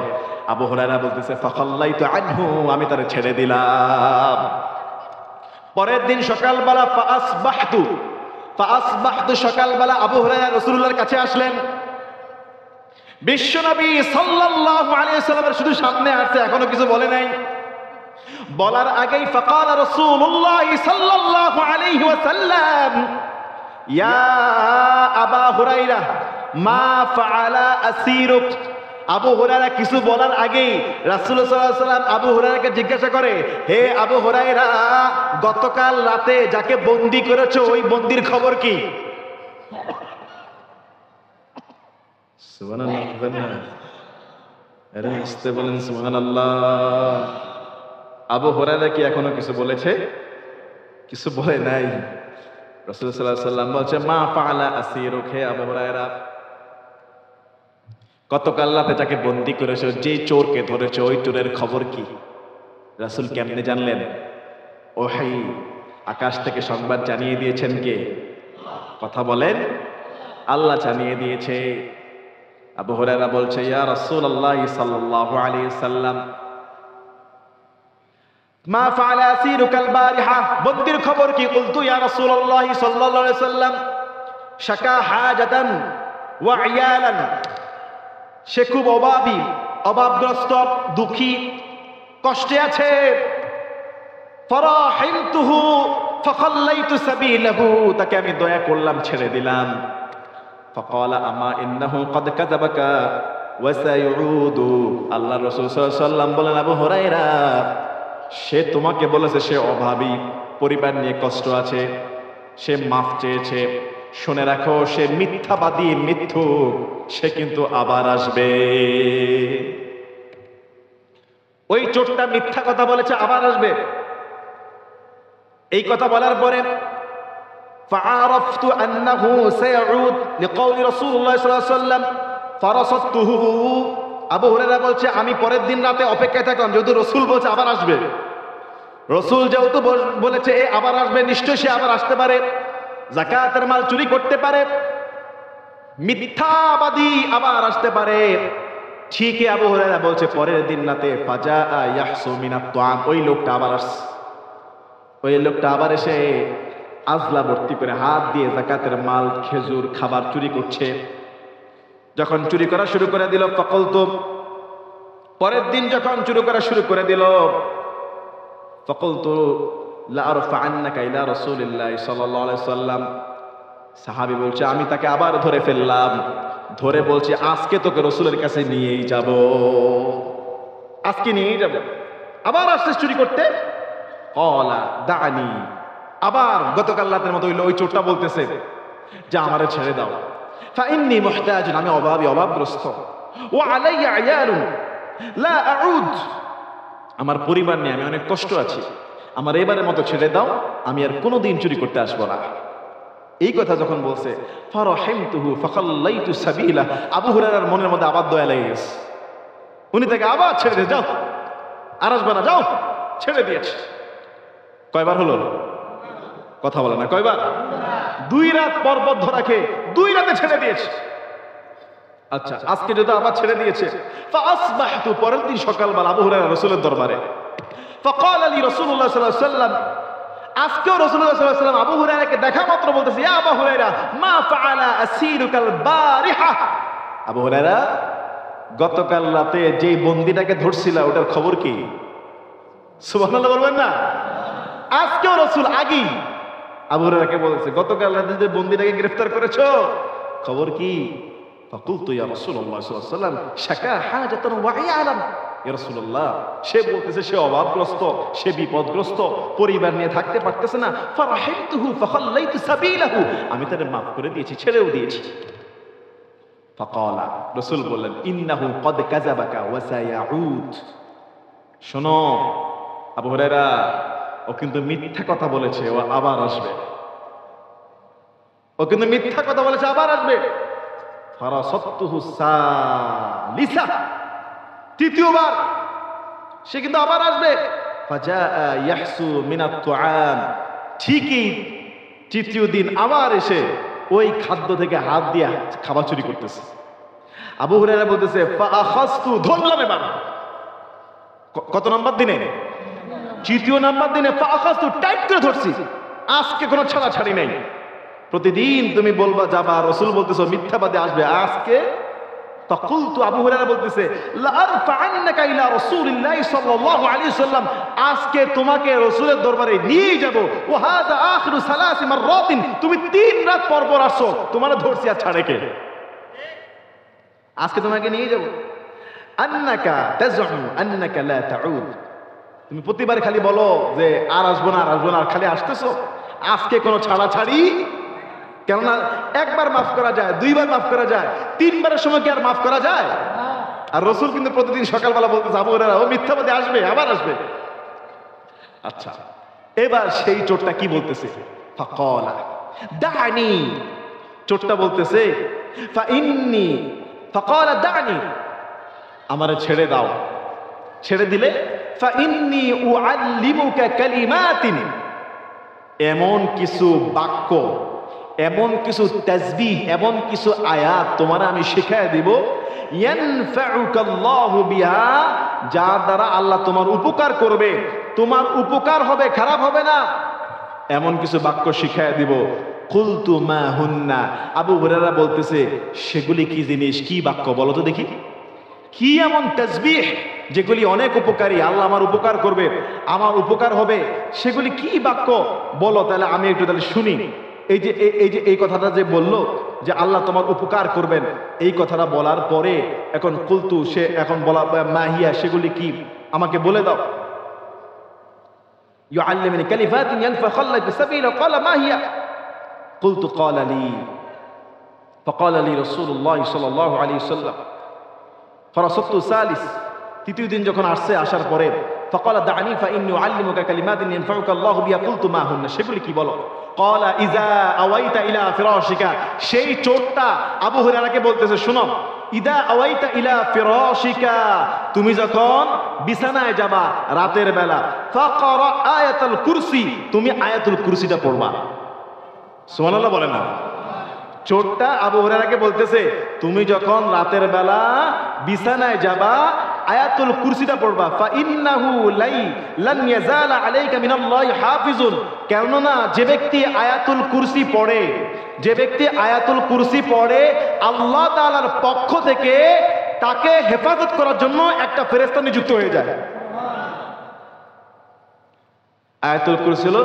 আবু হুরায়রা বলতেছে ফাখাল্লাইতু আনহু, আমি তারে ছেড়ে দিলাম। পরের দিন সকালবেলা ফাআসবাহতু, সকালবেলা আবু হুরায়রা রাসূলুল্লাহর কাছে আসলেন। বিশ্বনবী সাল্লাল্লাহু আলাইহি ওয়াসাল্লামের শুধু সামনে আসছে, এখনো কিছু বলে নাই। বলার আগেই ফাকালা রাসূলুল্লাহ সাল্লাল্লাহু আলাইহি ওয়াসাল্লাম ইয়া আবা হুরায়রা মা ফাআলা আসীরুক। আবু হুরায়রা কিছু বলার আগেই রাসূল সাল্লাল্লাহু আলাইহি ওয়াসাল্লাম আবু হুরায়রাকে জিজ্ঞাসা করে, হে আবু হুরায়রা, গতকাল রাতে যাকে বন্দী করেছো ওই বন্দীর খবর কি? সুবহানাল্লাহ, আরে আসতে বলেন সুবহানাল্লাহ। আবু হুরায়রা কি এখনো কিছু বলেছে? কিছু বলে নাই। রাসূল সাল্লাল্লাহু আলাইহি ওয়াসাল্লাম বলছে মা ফাআলা আসীরুক, হে আবু হুরায়রা, গতকাল রাতে যাকে বন্দী করেছো, যে চোরকে ধরেছো, ওই চোরের খবর কি? রাসূল কেমনে জানলেন? ওহী, আকাশ থেকে সংবাদ জানিয়ে দিয়েছেন কে? কথা বলেন, আল্লাহ জানিয়ে দিয়েছে। আবু হুরায়রা বলছে ইয়া রাসূলুল্লাহ সাল্লাল্লাহু আলাইহি ওয়াসাল্লাম মা ফাআলা আসীরুকাল বারিহা, বন্দীর খবর কি? কুলতু ইয়া রাসূলুল্লাহ সাল্লাল্লাহু আলাইহি ওয়াসাল্লাম শাকা হাজাতান ওয়া ইয়ালান, সে খুব অভাবী, অভাবগ্রস্ত, দুঃখী, কষ্টে আছে। ফারাহিমতুহু ফাখাল্লাইতু সাবিলাহু, তাকে আমি দয়া করলাম, ছেড়ে দিলাম। ফাকালা আম্মা ইন্নাহু ক্বাদ কাযাবাকা ওয়া সায়উদু, আল্লাহর রাসূল সাল্লাল্লাহু আলাইহি ওয়াসাল্লাম বলেন আবু হুরায়রা, সে তোমাকে বলেছে সে অভাবী, পরিবার নিয়ে কষ্ট আছে, সে মাফ চেয়েছে। শুনে রাখো, সে মিথ্যাবাদী, মিথ্যুক, সে কিন্তু আবার আসবে। ওই চোরটা মিথ্যা কথা বলেছে, আবার আসবে। এই কথা বলার পরে فعرفت أنه سيعود لقول رسول الله صلى الله عليه وسلم فرصدته। আবু হুরায়রা বলছে আমি পরের দিন রাতে অপেক্ষায় থাকলাম, যেহেতু রসুল বলছে আবার আসবে, রসুল যেহেতু বলেছে এ আবার আসবে, নিশ্চয়ই সে আবার আসতে পারে, যাকাতের মাল চুরি করতে পারে, মিথ্যাবাদী আবার আসতে পারে। ঠিকই আবু হুরায়রা বলছে পরের দিন রাতে ফাজা ইয়াহসু মিনাত তুআম, ওই লোকটা আবার আসছে। ওই লোকটা আবার এসে আজলা ভর্তি করে হাত দিয়ে যাকাতের মাল, খেজুর, খাবার চুরি করছে। যখন চুরি করা শুরু করে দিল, ফাকালতু, পরের দিন যখন চুরি করা শুরু করে দিল, ফাকালতু লা আরফা'আন্নাকা ইলা রাসূলিল্লাহি সাল্লাল্লাহু আলাইহি ওয়াসাল্লাম। সাহাবী বলছে আমি তাকে আবার ধরে ফেললাম, ধরে বলছি আজকে তোকে রসুলের কাছে নিয়েই যাব, আজকে নিয়েই যাব। আবার আসছিস চুরি করতে? ক্বালা দা'নি, আবার গতকাল রাতের মতো ওই চোরটা বলতেছে যে আমারে ছেড়ে দাও। ফাইন্নী মুহতাজুন, আমি অভাবী, অভাবগ্রস্ত। ওয়া আলাইয়া আয়ালুন লা আউদ, আমার পরিবার নিয়ে আমি অনেক কষ্ট আছি, আমার এবারের মতো ছেড়ে দাও, আমি আর কোনোদিন চুরি করতে আসবো না। এই কথা যখন বলছে ফারাহিমতুহু ফাখাল্লাইতু সাবিলা, আবু হুরায়রার মনের মধ্যে আবার দয়া লেগে গেছে। উনি তাকে আবার ছেড়ে দিয়ে যাও, আর আসবে না, যাও, ছেড়ে দিয়েছে। কয়বার হলো? কথা বলে না, কয়বার? 2 রাত পরপর ধরাকে 2 রাতে ছেড়ে দিয়েছে। আচ্ছা, আজকে যদি আবার ছেড়ে দিয়েছে, ফাসবাহতু, পরের দিন সকালবেলা আবু হুরায়রা রাসূলের দরবারে, ফাকাল লি রাসূলুল্লাহ সাল্লাল্লাহু আলাইহি ওয়াসাল্লাম, আজকেও রাসূলুল্লাহ সাল্লাল্লাহু আলাইহি ওয়াসাল্লাম আবু হুরায়রাকে দেখা মাত্র বলতেছে ইয়া আবু হুরায়রা মা ফাআলা আসীরুকাল বারিহা, আবু হুরায়রা গতকাল রাতে যে বন্দীটাকে ধরছিলা ওটার খবর কি? সুবহানাল্লাহ বলবেন না? আজকেও রাসূল আগেই আবু হুরায়রাকে বলেছে গতকাল রাতে যে বন্দীটাকে গ্রেফতার করেছো খবর কি? ফাকুলতু ইয়া রাসূলুল্লাহ সাল্লাল্লাহু আলাইহি ওয়াসাল্লাম শাকা হাজাতান ওয়া ইয়ালাম, ইয়া রাসূলুল্লাহ সে বলতেছে সে অভাবগ্রস্ত, সে বিপদগ্রস্ত, পরিবার নিয়ে থাকতে পারতেছে না। ফারাহিমতুহু ফাখাল্লাইতু সাবিলাহু, আমি তারে মাফ করে দিয়েছি, ছেড়েও দিয়েছি। ফাকালা, রাসূল বললেন ইন্নাহু ক্বাদ কাযাবাকা ওয়া সায়াউদ, শোনো আবু হুরায়রা ও কিন্তু মিথ্যা কথা বলেছে, ও আবার আসবে, ও কিন্তু মিথ্যা কথা বলেছে, আবার আসবে। ফারাসাতুহু সালিসা, তৃতীয়বার সে কিন্তু আবার আসবে। ফাজা ইয়াহসু মিনাত তুআম, ঠিকই তৃতীয় দিন আবার এসে ওই খাদ্য থেকে হাত দিয়ে খাবার চুরি করতেছে। আবু হুরায়রা বলতেছে ফাআখাযতু, ধরলাম এবার। কত নম্বর দিনে? তৃতীয় নাম্বার দিনে ফাআখাযতু, টাইট করে ধরছি, আজকে কোনো ছাড়াছাড়ি নেই। প্রতিদিন তুমি বলবা যাবা, রাসূল বলতেছো মিথ্যাবাদী আসবে, আজকে ফাকুলতু, আবু হুরায়রা বলতেছে লা আরফা'আন্নাকা ইলা রাসূলিল্লাহি সাল্লাল্লাহু আলাইহি ওয়াসাল্লাম, আজকে তোমাকে রাসূলের দরবারে নিয়ে যাব। ওয়া হাযা আখিরু সালাসি মাররাতিন, তুমি 3 রাত পর পর আসো, তোমারে ধরছি আর ছাড়ে কে? আজকে তোমাকে নিয়ে যাব। আন্নাকা তাজউ আন্নাকা লা তাউদ, তুমি প্রতিবার খালি বলো যে আর আসবো না, আর আসবো না, আর খালি আসতেছো, আজকে কোনো ছাড়াছাড়ি। কেননা একবার মাফ করা যায়, 2 বার মাফ করা যায়, 3 বারের সময় কি আর মাফ করা যায়? আর রাসূল কিন্তু প্রতিদিন সকালবেলা বলতে যাবো না, ও মিথ্যাবাদী আসবে, আবার আসবে। আচ্ছা, এবার সেই চোরটা কি বলতেছে? ফাকালা দানি, চোরটা বলতেছে ফাইন্নী, ফাকালা দানি, আমারে ছেড়ে দাও। ছেড়ে দিলে ফাইন্নী উআল্লিমুকা কালিমাতিন, এমন কিছু বাক্য, এমন কিছু তাসবিহ, এমন কিছু আয়াত তোমার আমি শিখায় দিব, ইয়ানফাউকাল্লাহু বিহা, যার দ্বারা আল্লাহ তোমার উপকার করবে, তোমার উপকার হবে, খারাপ হবে না, এমন কিছু বাক্য শিখায় দিব। কুলতু মা হুন্না, আবু হুরায়রা বলতেছে সেগুলি কি জিনিস, কি বাক্য বলো তো দেখি, কি এমন তাসবিহ যেগুলি অনেক উপকারী, আল্লাহ আমার উপকার করবে, আমার উপকার হবে, সেগুলি কি বাক্য বলো, তাহলে আমি একটু তাহলে শুনি। এই কথাটা যে বললো যে আল্লাহ তোমার উপকার করবেন, এই কথাটা বলার পরে এখন কুলতু, সে এখন বলা মাহিয়া, সেগুলি কি আমাকে বলে দাও। ইউআল্লিমুনি কালিমাতিন ইয়ানফাখাল্লাহু সাবিলা, ক্বালা মা হিয়া? কুলতু ক্বালা লি, ফাকালা লি রাসূলুল্লাহ সাল্লাল্লাহু আলাইহি ওয়াসাল্লাম ফারাসাতু সালিস, তৃতীয় দিন যখন আসছে, আসার পরে ফাকালা দানি ফাইন্নী উআল্লিমুকা কালিমাতিন ইয়ানফাউকা আল্লাহু বিহা, কুলতু মা হুন্না, সেগুলি কি বলো? ক্বালা ইযা আওয়াইতা ইলা ফিরাশিকা, সেই চোরটা আবু হুরায়রাকে বলতেছে, শুনো, ইদা আওয়াইতা ইলা ফিরাশিকা, তুমি যখন বিছানায় যাবা রাতের বেলা, ফাকরা আয়াতুল কুরসি, তুমি আয়াতুল কুরসিটা পড়বা। সুবহানাল্লাহ বলেন না? চোরটা আবু হুরায়রাকে বলতেছে, তুমি যখন রাতের বেলা বিছানায় যাবা আয়াতুল কুরসিটা পড়বা। ফা ইন্নাহু লান ইয়াজালা আলাইকা মিনাল্লাহি হাফিজুন, কেননা যে ব্যক্তি আয়াতুল কুরসি পড়ে, যে ব্যক্তি আয়াতুল কুরসি পড়ে, আল্লাহ তাআলার পক্ষ থেকে তাকে হেফাজত করার জন্য একটা ফেরেশতা নিযুক্ত হয়ে যায়। আয়াতুল কুরসি হলো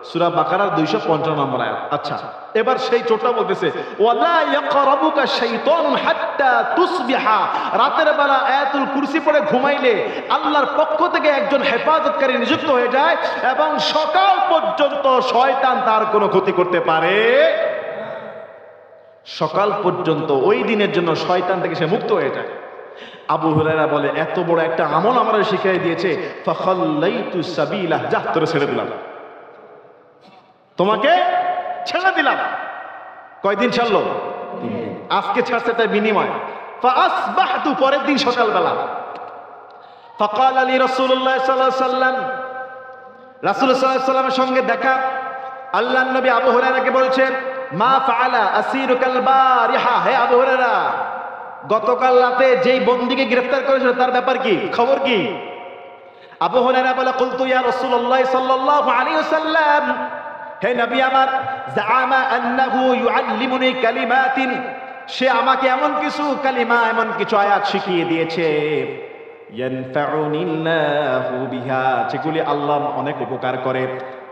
সূরা বাকারার 255 নম্বর আয়াত। আচ্ছা, এবার সেই চোরটা বলতেছে, ওয়ালা ইয়াকরাবুকা শাইতানুন হাত্তা তুসবিহা, রাতের বেলা আয়াতুল কুরসি পড়ে ঘুমাইলে আল্লাহর পক্ষ থেকে একজন হেফাজতকারী নিযুক্ত হয়ে যায় এবং সকাল পর্যন্ত শয়তান তার কোনো ক্ষতি করতে পারে। সকাল পর্যন্ত ওই দিনের জন্য শয়তান থেকে সে মুক্ত হয়ে যায়। আবু হুরায়রা বলে, এত বড় একটা আমল আমারে শিখিয়ে দিয়েছে, ফাখাল্লাইতু সাবিলা, যা তোরে ছেড়ে দিলাম, তোমাকে ছেড়ে দিলাম। কয়দিন ছাড়লো? আজকে ছাড়ছে তাই বিনিময়। ফাআসবাহতু, পরের দিন সকালবেলা, ফাকাল আলী রাসূলুল্লাহ সাল্লাল্লাহু আলাইহি ওয়াসাল্লাম, রাসূল সাল্লাল্লাহু আলাইহি ওয়াসাল্লামের সঙ্গে দেখা, আল্লাহর নবী আবু হুরায়রাকে বলছেন, মা ফাআলা আসিরুকাল বারিহা, হে আবু হুরায়রা, গতকাল রাতে যেই বন্দীকে গ্রেফতার করেছিল তার ব্যাপার কি, খবর কি? আবু হুরায়রা বলে, কুলতু ইয়া রাসূলুল্লাহ সাল্লাল্লাহু আলাইহি ওয়াসাল্লাম, হে নবী আমার, জাআমা আন্নাহু ইউআল্লিমুনি কালিমাতিন, সে আমাকে এমন কিছু কালিমা, এমন কিছু আয়াত শিখিয়ে দিয়েছে, ইয়ানফাউনিল্লাহু বিহা, যেগুলি আল্লাহ অনেক উপকার করে।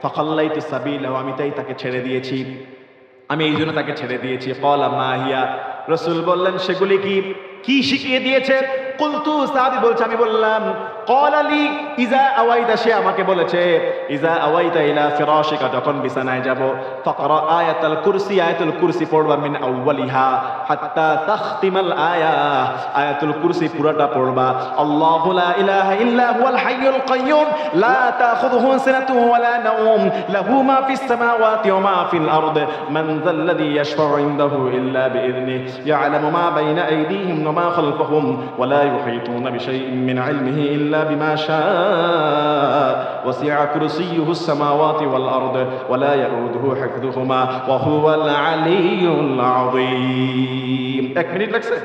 ফাখাল্লাইতু সাবিলাহু, আমি তাই তাকে ছেড়ে দিয়েছি, আমি এই জন্য তাকে ছেড়ে দিয়েছি। ক্বালা মা হিয়া, রাসূল বললেন, সেগুলি কি, কি শিখিয়ে দিয়েছে? কুলতু, সাহাবী বলছে, আমি বললাম, ক্বালা লি ইযা আওয়াইতা, সে আমাকে বলেছে, ইযা আওয়াইতা ইলা ফিরাশিকা, যখন বিছানায় যাব, ফাকরা আয়াতুল কুরসি, আয়াতুল কুরসি পড়বা, মিন আউয়ালিহা হাত্তা তাখতিমাল আয়া, আয়াতুল কুরসি পুরাটা পড়বা। আল্লাহু লা ইলাহা ইল্লা হুয়াল হাইয়ুল কাইয়্যুম লা তাখুযুহু সিনাতুন ওয়ালা নাওম লাহু মা ফিস সামাওয়াতি ওয়া মা ফিল আরদ মান যাল্লাযী ইয়াশফাউ ইনদাহু ইল্লা বিইذনিহি ইয়ালামু মা বাইনা আইদিহিম ওয়া মা খালফাহুম ওয়া লা ইউহীতুনা বিশাইইন মিন ইলমিহি ইল্লা বিমা শাআ ওয়াসি'a কুরসিয়্যুহু আস-সামাওয়াতি ওয়াল আরদ ওয়া লা ইয়াউদুহু হিফযুহুমা ওয়া হুয়াল আলিয়্যুল আযীম। 1 মিনিট লাগছে?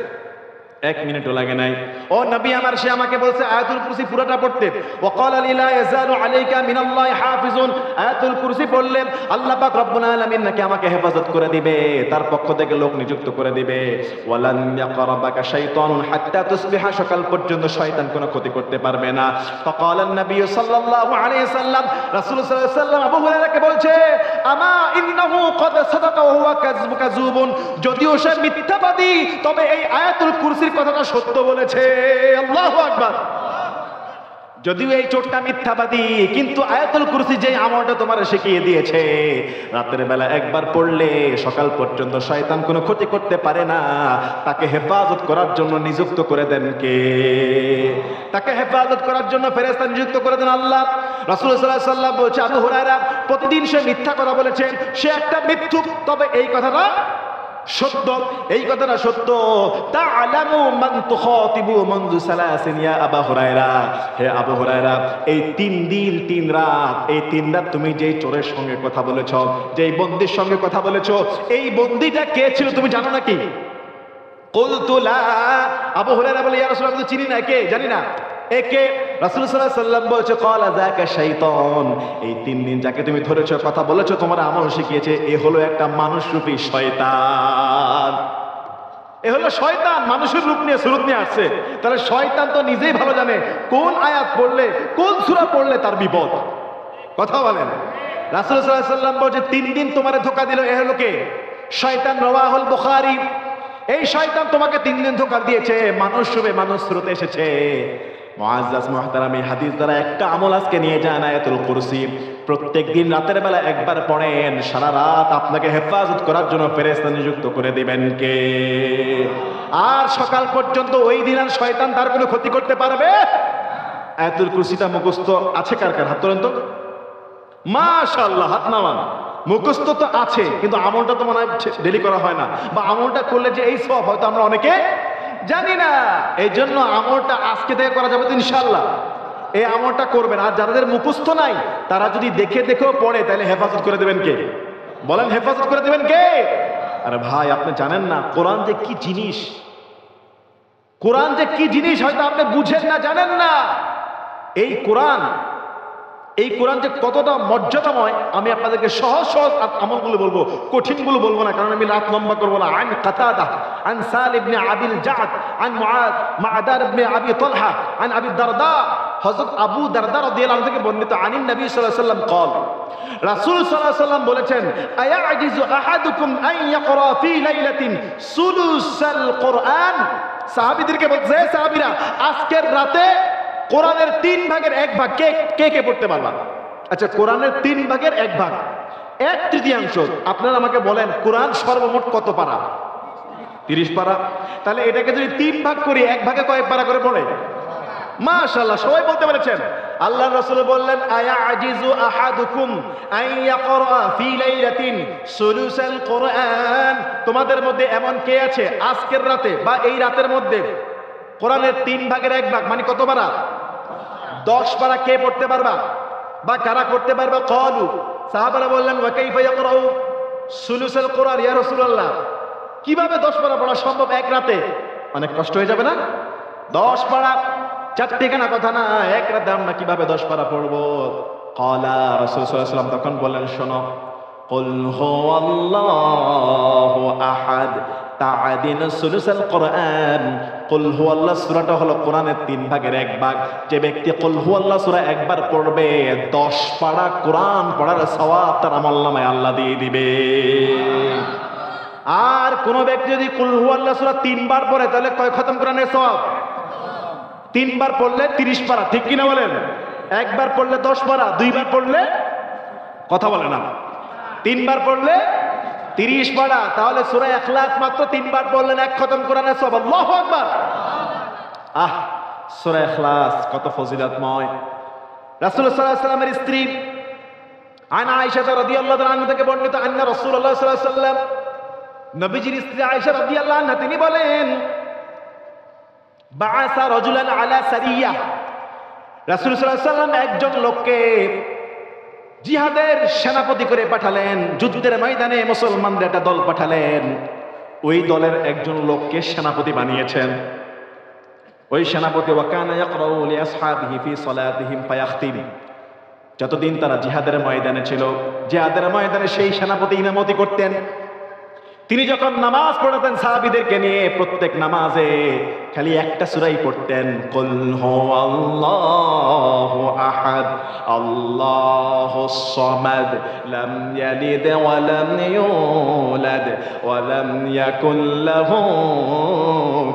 1 মিনিটও লাগে নাই। ও নবী আমার, সে আমাকে বলছে আয়াতুল কুরসি পুরোটা পড়তে। ওয়াকালা লি লা ইয়াজালু আলাইকা মিনাল্লাহি হাফিজুন, আয়াতুল কুরসি পড়লে আল্লাহ পাক রব্বুল আলামিন নাকি আমাকে হেফাজত করে দিবে, তার পক্ষ থেকে লোক নিযুক্ত করে দিবে। ওয়ালান ইয়াকরাবাকা শাইতানুন হাত্তা তুসবিহা, সকাল পর্যন্ত শয়তান কোনো ক্ষতি করতে পারবে না। ফাকালান নবী সাল্লাল্লাহু আলাইহি সাল্লাম, রাসূল সাল্লাল্লাহু আলাইহি সাল্লাম আবু হুরায়রাকে বলছে, আমা ইন্নাহু ক্বাদ সাদাকা ওয়া হুয়া কাযুবুন, যদিও সে মিথ্যাবাদী, তবে এই আয়াতুল কুরসির কথাটা সত্য বলেছে। আল্লাহু আকবার। যদিও এই চোরটা মিথ্যাবাদী, কিন্তু আয়াতুল কুরসি যে আমলটা তোমার শিখিয়ে দিয়েছে, রাতের বেলা একবার পড়লে সকাল পর্যন্ত শয়তান কোনো ক্ষতি করতে পারে না। তাকে হেফাজত করার জন্য নিযুক্ত করে দেন কে? তাকে হেফাজত করার জন্য ফেরেশতা নিযুক্ত করে দেন আল্লাহ। রাসূল সাল্লাল্লাহু আলাইহি ওয়াসাল্লাম বলছে, আবু হুরায়রা প্রতিদিন সে মিথ্যা কথা বলেছে, সে একটা মিথ্যুক, তবে এই কথাটা সত্য, এই কথাটা সত্য। তা'লামু মান তুখাতিবু মুনযু সালাসিন ইয়া আবু হুরায়রা, হে আবু হুরায়রা, এই 3 দিন 3 রাত, এই 3 রাত তুমি যেই চোরের সঙ্গে কথা বলেছো, যেই বন্দীর সঙ্গে কথা বলেছো, এই বন্দীটা কে ছিল তুমি জানো নাকি? কুলতু লা, আবু হুরায়রা বলে, ইয়া রাসূলুল্লাহ, আমি তো চিনি না, কে, জানি না, একে? রাসূল সাল্লাল্লাহু আলাইহি ওয়াসাল্লাম বলছে, ক্বালা যাকা শাইতান, এই 3 দিন যাকে তুমি ধরেছো, কথা বলেছো, তোমার আমল শিখিয়েছে, এ হলো একটা মানুষরূপী শয়তান। এ হলো শয়তান, মানুষের রূপ নিয়ে, সুরত নিয়ে আসছে। তাহলে শয়তান তো নিজেই ভালো জানে কোন আয়াত পড়লে, কোন সূরা পড়লে তার বিপদ। কথা বলেন। রাসূল সাল্লাল্লাহু আলাইহি ওয়াসাল্লাম বলছে, 3 দিন তোমারে ধোঁকা দিল, এ হলো কে? শয়তান। রাওয়াহুল বুখারী। এই শয়তান তোমাকে 3 দিন ধোঁকা দিয়েছে, মানুষ রূপে, মানুষ স্রোতে এসেছে। মুআজ্জাজ মুহতারাম, এই হাদিস দ্বারা একটা আমল আজকে নিয়ে যান, আয়াতুল কুরসি প্রত্যেক দিন রাতের বেলা একবার পড়েন, সারা রাত আপনাকে হেফাজত করার জন্য ফেরেশতা নিযুক্ত করে দিবেন কে? আর সকাল পর্যন্ত ওই দিন আর শয়তান তার কোনো ক্ষতি করতে পারবে? আয়াতুল কুরসিটা মুখস্থ আছে কার কার? হাত তোলেন তো। মাশাআল্লাহ, হাত নামান। মুখস্থ তো আছে, কিন্তু আমলটা তো মনে হয় ডেলি করা হয় না, বা আমলটা করলে যে এই সওয়াব হয়তো আমরা অনেকে জানি না। এই জন্য আমলটা আজকে থেকে করা যাবে তো ইনশাআল্লাহ। এই আমলটা করবেন। আর যাদের মুখস্থ নাই তারা যদি দেখে দেখেও পড়ে, তাহলে হেফাজত করে দেবেন কে? বলেন, হেফাজত করে দেবেন কে? আরে ভাই, আপনি জানেন না কোরআন যে কি জিনিস? কোরআন যে কি জিনিস হয়তো আপনি বুঝেন না, জানেন না। এই কোরআন যে কতটা মর্যাদাময়, আমি আপনাদেরকে সহজ সহজ আমলগুলো বলবো, কঠিনগুলো বলবো না, কারণ আমি রাত লম্বা করবো না। আন কাতাদা আন সাল ইবনে আবিল জাদ আন মুআদ মা'দার ইবনে আবি তালহা আন আবি দারদা, হযরত আবু দারদা রাদিয়াল্লাহু আনহু থেকে বর্ণিত, আনিন নবী সাল্লাল্লাহু আলাইহি ওয়াসাল্লাম قال, রাসূল সাল্লাল্লাহু আলাইহি ওয়াসাল্লাম বলেছেন, আয়াজিজু আহাদুকুম আন ইয়াকরা ফি লাইলাতিন সুলুসাল কুরআন। সাহাবীদেরকে বলছে, সাহাবীরা আজকের রাতে কোরআনের 3 ভাগের 1 ভাগ কে কে পড়তে পারবা? আচ্ছা, কোরআনের 3 ভাগের 1 ভাগ, 1/3। আপনারা আমাকে বলেন কোরআন সর্বমোট কত পারা? 30 পারা। তাহলে এটাকে যদি 3 ভাগ করি, 1 ভাগে কয় পারা করে পড়ে? মাশাআল্লাহ, সবাই বলতে পেরেছেন। আল্লাহর রাসূল বললেন, আয়া আজিজু আহাদুকুম আন ইয়াকরা ফি লাইলাতিন সুলুসাল কুরআন। তোমাদের মধ্যে এমন কে আছে আজকের রাতে বা এই রাতের মধ্যে কোরআনের 3 ভাগের 1 ভাগ, মানে কত পারা? 10 পারা কে পড়তে পারবা বা কারা করতে পারবা? ক্বালু, সাহাবারা বললেন, ওয়া কাইফা ইয়াকরাউ সুলুসাল কুরআন ইয়া রাসূলুল্লাহ, কিভাবে 10 পারা পড়া সম্ভব এক রাতে? অনেক কষ্ট হয়ে যাবে না? 10 পারা 4 খানা কথা না, এক রাতে আমরা কিভাবে 10 পারা পড়বো? ক্বালা, রাসূল সাল্লাল্লাহু আলাইহি ওয়াসাল্লাম তখন বললেন, শোনো, কুল হুয়াল্লাহু আহাদ তাআদিন সুলুসাল কুরআন। কুল হুয়াল্লাহ সূরাটা হলো কোরআনের 3 ভাগের 1 ভাগ। যে ব্যক্তি কুল হুয়াল্লাহ সূরা একবার পড়বে, 10 পারা কোরআন পড়ার সওয়াব তার আমলনামায় আল্লাহ দিয়ে দিবে। আর কোন ব্যক্তি যদি কুল হুয়াল্লাহ সূরা 3 বার পড়ে, তাহলে কয় খতম কোরআনের সওয়াব? 3 বার পড়লে 30 পারা, ঠিক কিনা বলেন? 1 বার পড়লে 10 পারা, 2 বার পড়লে, কথা বলে না, 3 বার পড়লে 30 পারা। তাহলে সূরা ইখলাস মাত্র 3 বার পড়লেন, 1 খতম কোরআনের সওয়াব। আল্লাহু আকবার। সূরা ইখলাস কত ফজিলতময়। রাসূল সাল্লাল্লাহু আলাইহি ওয়াসাল্লামের স্ত্রী আয়েশা রাদিয়াল্লাহু আনহা থেকে বর্ণিত, আন্না রাসূলুল্লাহ সাল্লাল্লাহু আলাইহি ওয়াসাল্লাম, নবীজির স্ত্রী আয়েশা রাদিয়াল্লাহু আনহা তিনি বলেন, বাআসা রাজুলান আলা সারিয়া, রাসূল সাল্লাল্লাহু আলাইহি ওয়াসাল্লাম একজন লোককে জিহাদের সেনাপতি করে পাঠালেন, যুদ্ধের ময়দানে মুসলমানদের একটা দল পাঠালেন। ওই দলের একজন লোককে সেনাপতি বানিয়েছেন। ওই সেনাপতি ওয়াকানা ইয়াকরাউ লিআসহাবিহি ফি সালাতিহিম ফায়াখতিম, যতদিন তারা জিহাদের ময়দানে ছিল, জিহাদের ময়দানে সেই সেনাপতি ইমামতি করতেন। তিনি যখন নামাজ পড়াতেন সাহাবীদেরকে নিয়ে, প্রত্যেক নামাজে খালি একটা সূরাই পড়তেন, কুল হুয়াল্লাহু আহাদ আল্লাহুস সামাদ লাম ইয়ালিদ ওয়া লাম ইউলাদ ওয়া লাম ইয়াকুল লাহু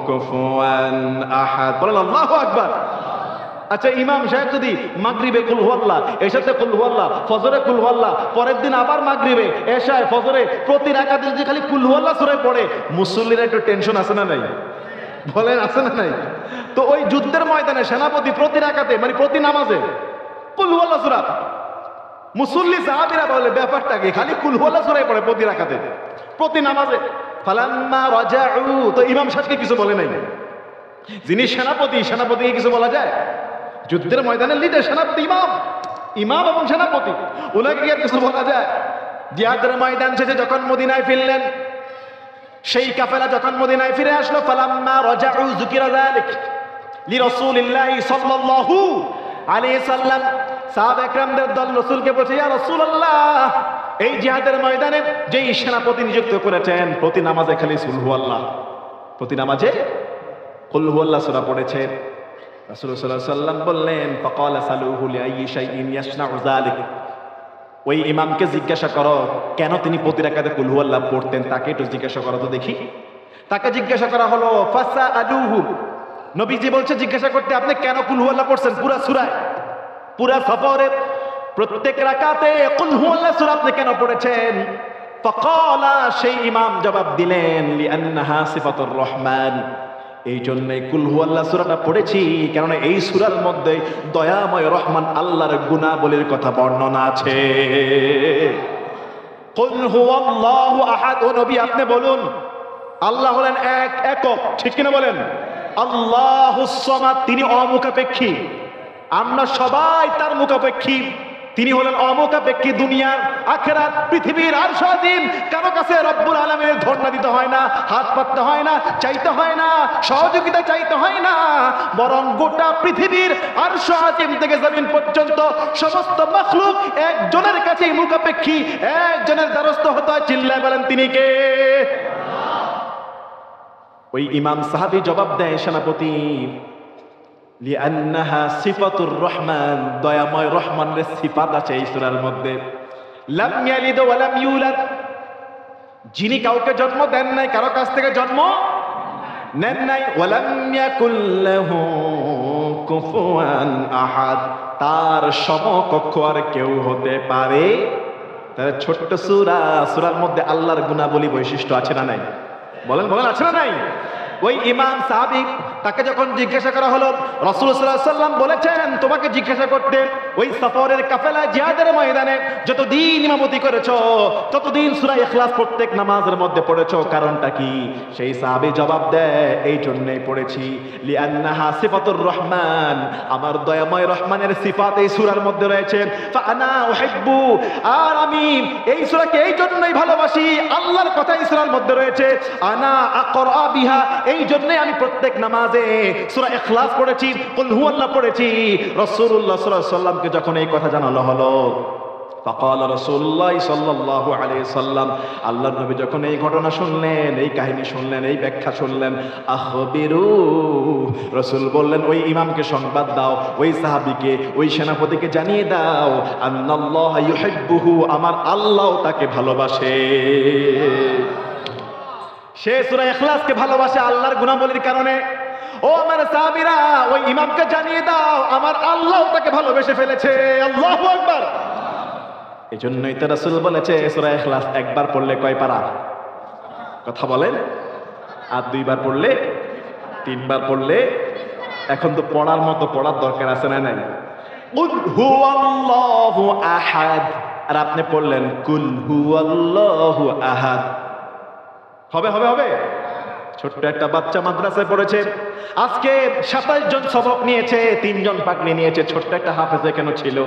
কুফুয়ান আহাদ। বলেন আল্লাহু আকবার। আচ্ছা, ইমাম সাহেব যদি মাগরিবে কুল হুয়াল্লাহ, এশাতে কুল হুয়াল্লাহ, ফজরে কুল হুয়াল্লাহ, পরের দিন আবার মাগরিবে, এশায়, ফজরে প্রতি রাকাতে যদি খালি কুল হুয়াল্লাহ সূরা পড়ে, মুসল্লিরা একটু টেনশন আছে না নাই? বলেন, আছে না নাই? তো ওই যুদ্ধের ময়দানে সেনাপতি প্রতি রাকাতে, মানে প্রতি নামাজে কুল হুয়াল্লাহ সূরা, মুসল্লি সাহাবীরা বলে ব্যাপারটা কি, খালি কুল হুয়াল্লাহ সূরা পড়ে প্রতি রাকাতে, প্রতি নামাজে। ফালাম্মা রাজাউ, তো ইমাম সাহেবকে কিছু বলে নাই। যিনি সেনাপতি, সেনাপতিকে কিছু বলা যায়? যুদ্ধের ময়দানে লিডার সেনাপতি, ইমাম এবং সেনাপতি, ওনাকে কি আর কিছু বলা যায়? জিহাদের ময়দান শেষে যখন মদিনায় ফিরলেন, সেই কাফেলা যখন মদিনায় ফিরে আসলো, ফালাম্মা রাজাউ যুকিরা যালিক লিরাসূলিল্লাহি সাল্লাল্লাহু আলাইহি সাল্লাম, সাহাবা একরামদের দল রাসূলকে বলছে, ইয়া রাসূলুল্লাহ, এই জিহাদের ময়দানে যেই সেনাপতি নিযুক্ত করেছেন, প্রতি নামাজে খালি কুল হুয়াল্লাহ, প্রতি নামাজে কুল হুয়াল্লাহ সূরা পড়েছে। রাসূলুল্লাহ সাল্লাল্লাহু আলাইহি ওয়াসাল্লাম বললেন, ফাকালা সালুহু লিআইয়ি শাইইন ইয়াসনাউ যালিক, ওই ইমামকে জিজ্ঞাসা করো কেন তিনি প্রতি রাকাতে কুল হুয়াল্লাহ পড়তেন, তাকে একটু জিজ্ঞাসা করো তো দেখি। তাকে জিজ্ঞাসা করা হলো, ফাসাআলুহু নবীজি বলছে জিজ্ঞাসা করতে, আপনি কেন কুল হু আল্লাহ পড়ছেন পুরা সূরায়, পুরা সফরে প্রত্যেক রাকাতে কুল হু আল্লাহ সূরা আপনি কেন পড়েছেন? ফাকালা, সেই ইমাম জবাব দিলেন, লিআন্নাহা সিফাতুর রহমান, এই জন্যই কুল হু আল্লাহ সূরাটা পড়েছি, কারণ এই সূরার মধ্যে দয়াময় রহমান আল্লাহর গুণাবলীর কথা বর্ণনা আছে। কুল হুয়াল্লাহু আহাদ, ও নবী আপনি বলুন আল্লাহ হলেন এক, একক, ঠিক কিনা বলেন? আল্লাহুস সামাদ, তিনি অমুখাপেক্ষী, আমরা সবাই তার মুখাপেক্ষী। তিনি হলেন অমুখাপেক্ষী, দুনিয়ার আখিরাত পৃথিবীর আরশ আজিম কারো কাছে রব্বুল আলামিনের ধর্ণা দিতে হয় না, হাত পাততে হয় না, চাইতে হয় না, সহযোগিতা চাইতে হয় না, বরং গোটা পৃথিবীর আরশ আজিম থেকে জমিন পর্যন্ত সমস্ত মাখলুক একজনের কাছেই মুখাপেক্ষী, একজনের দ্বারস্থ হতে হয়। চিল্লায় বলেন তিনি কে? ওই ইমাম সাহাবী জবাব দেয়, সেনাপতি, লিআন্নাহা সিফাতুর রহমান, দয়াময় রহমানের সিফাত আছে এই সূরার মধ্যে। লাম ইয়ালিদ ওয়া লাম ইউলাদ, যিনি কাউকে জন্ম দেন নাই, কারো কাছ থেকে জন্ম নেন নাই। ওয়া লাম ইয়াকুল লাহু কুফুয়ান আহাদ, তার সমকক্ষ আর কেউ হতে পারে। তার ছোট্ট সূরা, সূরার মধ্যে আল্লাহর গুণাবলী বৈশিষ্ট্য আছে না নাই? বলেন বলেন, আছে না নাই? ওই ইমাম সাহাবী, তাকে যখন জিজ্ঞাসা করা হলো, রাসূল সাল্লাল্লাহু আলাইহি ওয়াসাল্লাম বলেছেন তোমাকে জিজ্ঞাসা করতে, ওই সফরের কাফেলা জিহাদের ময়দানে যতদিন ইমামতি করেছো ততদিন সূরা ইখলাস প্রত্যেক নামাজের মধ্যে পড়েছো, কারণটা কি? সেই সাহাবী জবাব দেয়, এই জন্যই পড়েছি, লিআন্নাহা সিফাতুর রহমান, আমার দয়াময় রহমানের সিফাত এই সূরার মধ্যে রয়েছে। ফাআনা উহিব্বু, আর আমি এই সূরাকে এই জন্যই ভালোবাসি, আল্লাহর কথা এই সূরার মধ্যে রয়েছে। আনা আকরা বিহা, এই জন্যই আমি প্রত্যেক নামাজে সূরা ইখলাস পড়েছি, কুল হুয়াল্লাহ পড়েছি। রাসূলুল্লাহ সাল্লাল্লাহু আলাইহি ওয়াসাল্লামকে যখন এই কথা জানানো হলো, ফাকাল রাসূলুল্লাহ সাল্লাল্লাহু আলাইহি ওয়াসাল্লাম, আল্লাহর নবী যখন এই ঘটনা শুনলেন, এই কাহিনী শুনলেন, এই ব্যাখ্যা শুনলেন, আখবিরু, রাসূল বললেন ওই ইমামকে সংবাদ দাও, ওই সাহাবীকে, ওই সেনাপতিকে জানিয়ে দাও, আন্নাল্লাহা ইউহিব্বুহু, আমার আল্লাহ তাকে ভালোবাসে। সে সূরা ইখলাসকে ভালোবাসে আল্লাহর গুণাবলীর কারণে। ও আমার সাহাবীরা, ওই ইমামকে জানিয়ে দাও আমার আল্লাহ তাকে ভালোবেসে ফেলেছে। আল্লাহু আকবার। এজন্যই তো রাসূল বলেছে সূরা ইখলাস একবার পড়লে কয় পারা? কথা বলেন। আর দুইবার পড়লে, তিনবার পড়লে, এখন তো পড়ার মতো পড়ার দরকার আছে না নাই? কুল হুয়াল্লাহু আহাদ, আর আপনি পড়লেন কুল হুয়াল্লাহু আহাদ, হবে হবে হবে? ছোট্ট একটা বাচ্চা মাদ্রাসায় পড়েছে, আজকে 27 জন সবক নিয়েছে, 3 জন পাগড়ি নিয়েছে, ছোট্ট একটা হাফেজ কেন ছিল,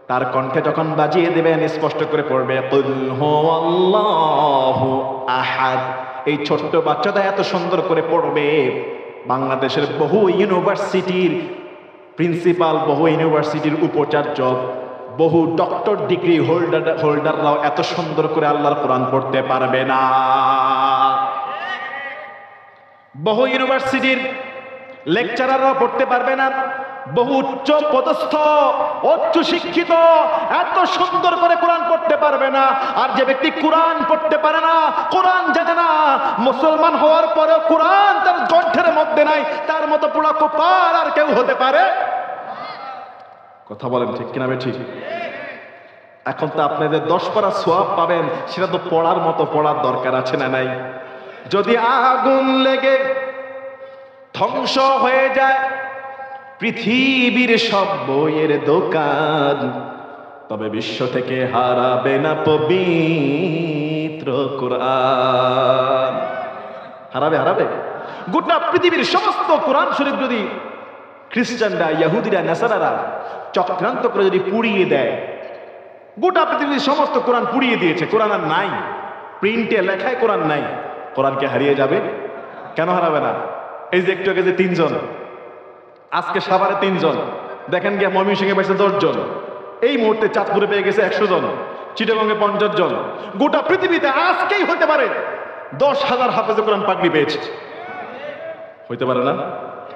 তার কণ্ঠে যখন বাজিয়ে দেবেন স্পষ্ট করে পড়বে কুল হুয়াল্লাহু আহাদ। এই ছোট্ট বাচ্চাটা এত সুন্দর করে পড়বে, বাংলাদেশের বহু ইউনিভার্সিটির প্রিন্সিপাল, বহু ইউনিভার্সিটির উপাচার্য, বহু ডক্টর ডিগ্রি হোল্ডাররাও এত সুন্দর করে আল্লাহর কোরআন পড়তে পারবে না। বহু ইউনিভার্সিটির লেকচারাররাও পড়তে পারবে না, বহু উচ্চ পদস্থ উচ্চ শিক্ষিত এত সুন্দর করে কোরআন পড়তে পারবে না। আর যে ব্যক্তি কোরআন পড়তে পারে না, কোরআন জানে না, মুসলমান হওয়ার পরেও কোরআন তার কণ্ঠের মধ্যে নাই, তার মতো পুরা কুফার আর কেউ হতে পারে? কথা বলেন ঠিক কিনা? ঠিক। এখন তো আপনাদের 10 পারা সওয়াব পাবেন, সেটা তো পড়ার মতো পড়ার দরকার আছে না নাই? যদি আগুন লেগে ধ্বংস হয়ে যায় পৃথিবীর সব বইয়ের দোকান, তবে বিশ্ব থেকে হারাবে না পবিত্র কোরআন। হারাবে হারাবে গোটা পৃথিবীর সমস্ত কোরআন শরীফ যদি খ্রিস্টানরা, ইহুদিরা, নাসারারা চক্রান্ত করে যদি পুড়িয়ে দেয়, গোটা পৃথিবীর সমস্ত কোরআন পুড়িয়ে দিয়েছে, কোরআন আর নাই, প্রিন্টে লেখায় কোরআন নাই, কোরআনকে হারিয়ে যাবে? কেন হারাবে না? এই যে একটু আগে যে 3 জন, আজকে সাভারে 3 জন, দেখেন গিয়ে ময়মনসিংহে পেয়েছে 10 জন, এই মুহূর্তে চাঁদপুরে পেয়ে গেছে 100 জন, চিটাগংয়ে 50 জন। গোটা পৃথিবীতে আজকেই হতে পারে 10,000 হাফেজে কোরআন পাগড়ি পেয়েছে। হইতে পারে না?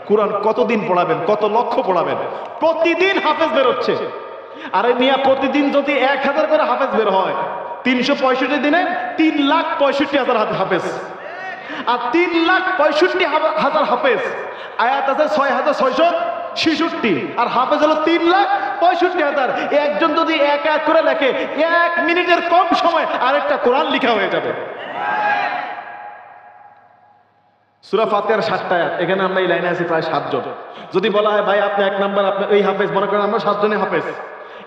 কোরআন কতদিন পড়াবেন, কত লক্ষ পড়াবেন? প্রতিদিন হাফেজ বেরোচ্ছে। আরে মিয়া, প্রতিদিন যদি 1000 করে হাফেজ বের হয়, 365 দিনে 3,65,000 হাফেজ। আর 3,65,000 হাফেজ। আয়াত আছে 6,666 আর হাফেজ হলো 3,65,000। একজন যদি এক আয়াত করে লেখে 1 মিনিটের কম সময় আরেকটা কোরআন লেখা হয়ে যাবে। সূরা ফাতিহার 7টা আয়াত, এখানে আমরা এই লাইনে আছি প্রায় 7 জন। যদি বলা হয় ভাই আপনি 1 নাম্বার, আপনি এই হাফেজ, মনে করেন আমরা 7 জনই হাফেজ,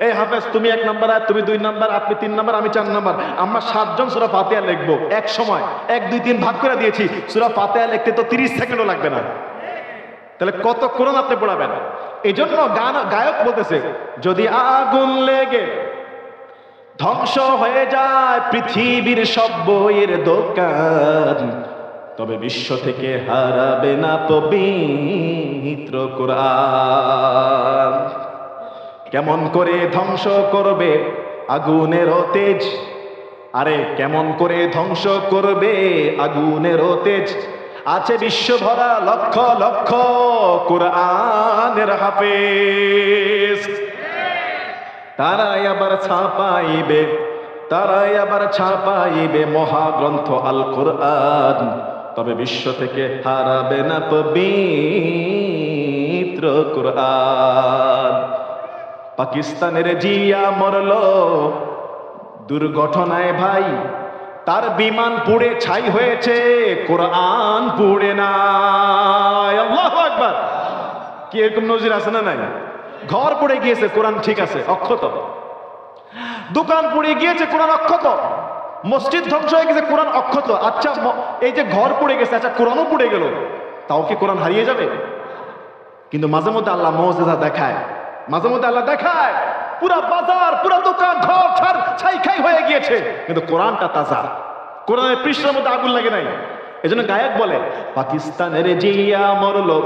এই হাফেজ তুমি 1 নাম্বার আয়াত, তুমি 2 নাম্বার, আপনি 3 নাম্বার, আমি 4 নাম্বার, আমরা 7 জন সূরা ফাতিহা লিখবো এক সময়। 1 2 3 ভাগ করে দিয়েছি, সূরা ফাতিহা লিখতে তো 30 সেকেন্ডও লাগবে না। তাহলে কত কোরআন আপনি পড়াবেন? এই জন্য গায়ক বলতেছে, যদি আগুন লেগে ধ্বংস হয়ে যায় পৃথিবীর সব বইয়ের দোকান, তবে বিশ্ব থেকে হারাবে না পবিত্র কোরআন। কেমন করে ধ্বংস করবে আগুনের তেজ, আরে কেমন করে ধ্বংস করবে আগুনের তেজ, আছে বিশ্ব ভরা লক্ষ লক্ষ কোরআনের হাফেজ। তারাই আবার ছাপাইবে মহাগ্রন্থ আল কোরআন, তবে বিশ্ব থেকে হারাবে না পবিত্র কোরআন। পাকিস্তানের জিয়া মরল দুর্ঘটনায় ভাই, তার বিমান পুড়ে ছাই হয়েছে, কোরআন পুড়ে নাই। আল্লাহু আকবার। কি এরকম নজির আছে না নাই? ঘর পুড়ে গিয়েছে, কোরআন ঠিক আছে, অক্ষত। দোকান পুড়ে গিয়েছে, কোরআন অক্ষত। মসজিদ ধ্বংস হয়ে গেছে, কোরআন অক্ষত। আচ্ছা এই যে ঘর পুড়ে গেছে, আচ্ছা কোরআনও পুড়ে গেল, তাও কি কোরআন হারিয়ে যাবে? কিন্তু মাঝে মধ্যে আল্লাহ মুজিজা দেখায়, মাঝে মধ্যে আল্লাহ দেখায় পুরা বাজার, পুরা দোকান, ঘর ছাই খাই হয়ে গিয়েছে, কিন্তু কোরআনটা তাজা, কোরআনের পৃষ্ঠার মধ্যে আগুন লাগে নাই। এজন্য গায়ক বলে, পাকিস্তানের জিয়া মরলো,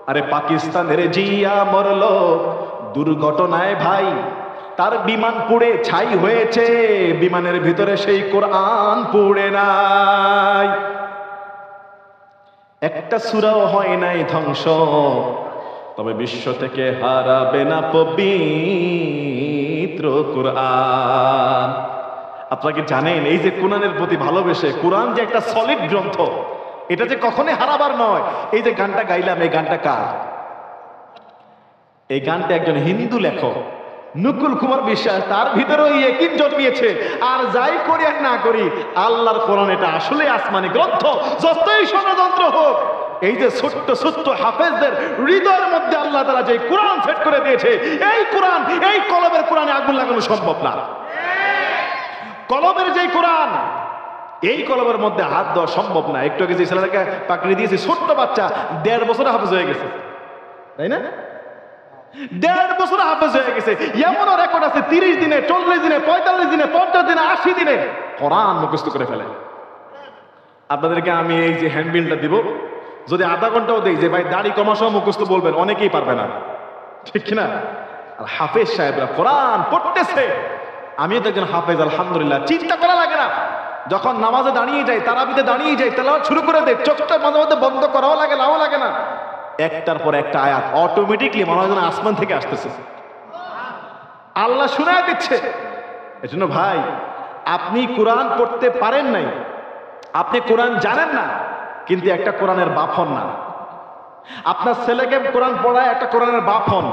আরে পাকিস্তানের জিয়া মরলো দুর্ঘটনায় ভাই, তার বিমান পুড়ে ছাই হয়েছে, বিমানের ভিতরে সেই কোরআন পুড়ে নাই। একটা সূরাও হয় নাই ধ্বংস, তবে বিশ্ব থেকে হারাবে না পবিত্র কোরআন। আপনারা কি জানেন এই যে কোরআনের প্রতি ভালোবেসে, কোরআন যে একটা সলিড গ্রন্থ, এটা যে কখনোই হারাবার নয়। এই যে গানটা গাইলাম, এই গানটা কার? এই গানটা একজন হিন্দু লেখক নকুল কুমার বিশ্বাস, তার ভিতরেও ইয়াকিন জন্মিয়েছে। আর যাই করি আর না করি, আল্লাহর কোরআন এটা আসলে আসমানি গ্রন্থ, যতই ষড়যন্ত্র হোক। এই যে ছোট্ট ছোট্ট হাফেজদের হৃদয়ের মধ্যে আল্লাহ তাআলা যে কোরআন সেট করে দিয়েছে, এই কোরআন, এই কলমের কোরআনে আগুন লাগানো সম্ভব না। কলমের যে কোরআন, এই কলমের মধ্যে হাত দেওয়া সম্ভব না। একটু আগে যে ছেলেটাকে পাকড়ি দিয়েছে, ছোট্ট বাচ্চা, 1.5 বছরে হাফেজ হয়ে গেছে, তাই না? 1.5 বছরে হাফেজ হয়ে গেছে। এমনও রেকর্ড আছে 30 দিনে, 40 দিনে, 45 দিনে, 50 দিনে, 80 দিনে কোরআন মুখস্থ করে ফেলে। আপনাদেরকে আমি এই যে হ্যান্ডবিলটা দিব, যদি আধা ঘন্টাও দেই যে ভাই দাড়ি কমাসহ মুখস্থ বলবেন, অনেকেই পারবে না, ঠিক কিনা? আর হাফেজ সাহেবরা কোরআন পড়তেছে। আমিও তো একজন হাফেজ, আলহামদুলিল্লাহ। চিন্তা করা লাগে না, যখন নামাজে দাঁড়িয়ে যাই, তারাবিতে দাঁড়িয়ে যাই, তেলাওয়াত শুরু করে দেয়, চোখটা মাঝে মধ্যে বন্ধ করাও লাগে, নাও লাগে না, একটার পর একটা আয়াত অটোমেটিকলি মনে হয় যেন আসমান থেকে আসতেছে, আল্লাহ শুনায় দিচ্ছে। এজন্য ভাই, আপনি কোরআন পড়তে পারেন নাই, আপনি কোরআন জানেন না, কিন্তু একটা কোরআনের বাপ হন না। আপনার ছেলেকে কোরআন পড়ায়, একটা কোরআনের বাপ হন।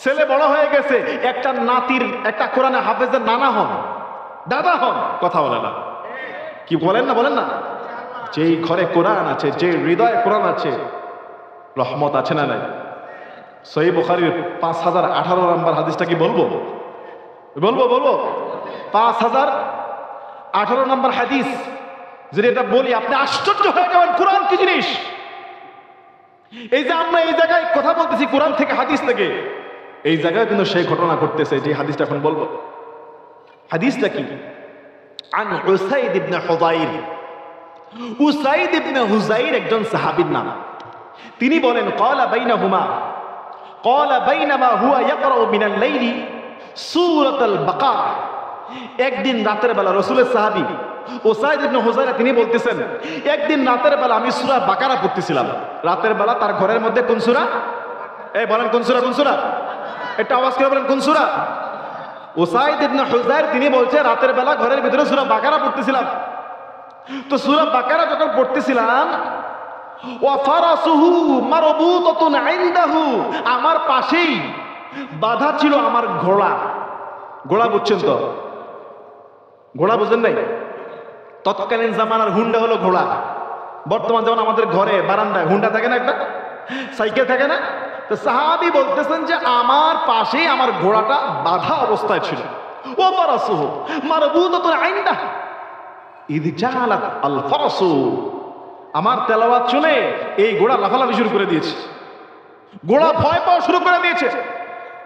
ছেলে বড় হয়ে গেছে, একটা নাতির, একটা কোরআনের হাফেজের নানা হন, দাদা হন। কথা বলে না, কি বলেন না? বলেন না? যেই ঘরে কোরআন আছে, যে হৃদয়ে কোরআন আছে, রহমত আছে না নাই? সহিহ বুখারীর 5018 নম্বর হাদিসটা কি বলবো? 5018 নম্বর হাদিস, যদি এটা বলি আপনি আশ্চর্য হয়ে যাবেন কোরআন কি জিনিস। এই যে আমরা এই জায়গায় কথা বলতেছি কোরআন থেকে, হাদিস থেকে, এই জায়গায় কিন্তু সেই ঘটনা ঘটতেছে যে হাদিসটা এখন বলবো। হাদিসটা কি? আন উসাইদ ইবনে হুযাইর। উসাইদ ইবনে হুযাইর একজন সাহাবীর নাম। তিনি বলেন, ক্বালা বাইনামা হুয়া ইয়াকরাউ মিনাল লাইলি সূরাতুল বাকারা। একদিন রাতের বেলা, রাসূলের সাহাবী উসাইদ ইবনে হুযাইর তিনি বলতেছেন, একদিন রাতের বেলা আমি সূরা বাকারা পড়তেছিলাম। রাতের বেলা তার ঘরের মধ্যে কোন সূরা? এই বলেন কোন সূরা? কোন সূরা? এটা আওয়াজ করে বলেন কোন সূরা? উসাইদ ইবনে হুযাইর তিনি বলছে, রাতের বেলা ঘরের ভিতরে সূরা বাকারা পড়তেছিলাম। তো সূরা বাকারা যখন পড়তেছিলাম, ওয়া ফারাসুহু মারবুতাতুন ইনদাহু, আমার পাশেই বাঁধা ছিল আমার ঘোড়া। ঘোড়া বুঝছেন তো? ঘোড়া বুঝেন নাই? তৎকালীন জামানার হুন্ডা হলো ঘোড়া। বর্তমান যেমন আমাদের ঘরে বারান্দায় হুন্ডা থাকে না, একটা সাইকেল থাকে না? তো সাহাবী বলতেছেন যে আমার পাশেই আমার ঘোড়াটা বাঁধা অবস্থায় ছিল। ওয়া ফারাসুহু মারবুতাতুন ইনদাহু ইয জালাত আল ফারাসু, আমার তেলাওয়াত শুনে এই ঘোড়া লাফালাফি শুরু করে দিয়েছে, ঘোড়া ভয় পাওয়া শুরু করে দিয়েছে।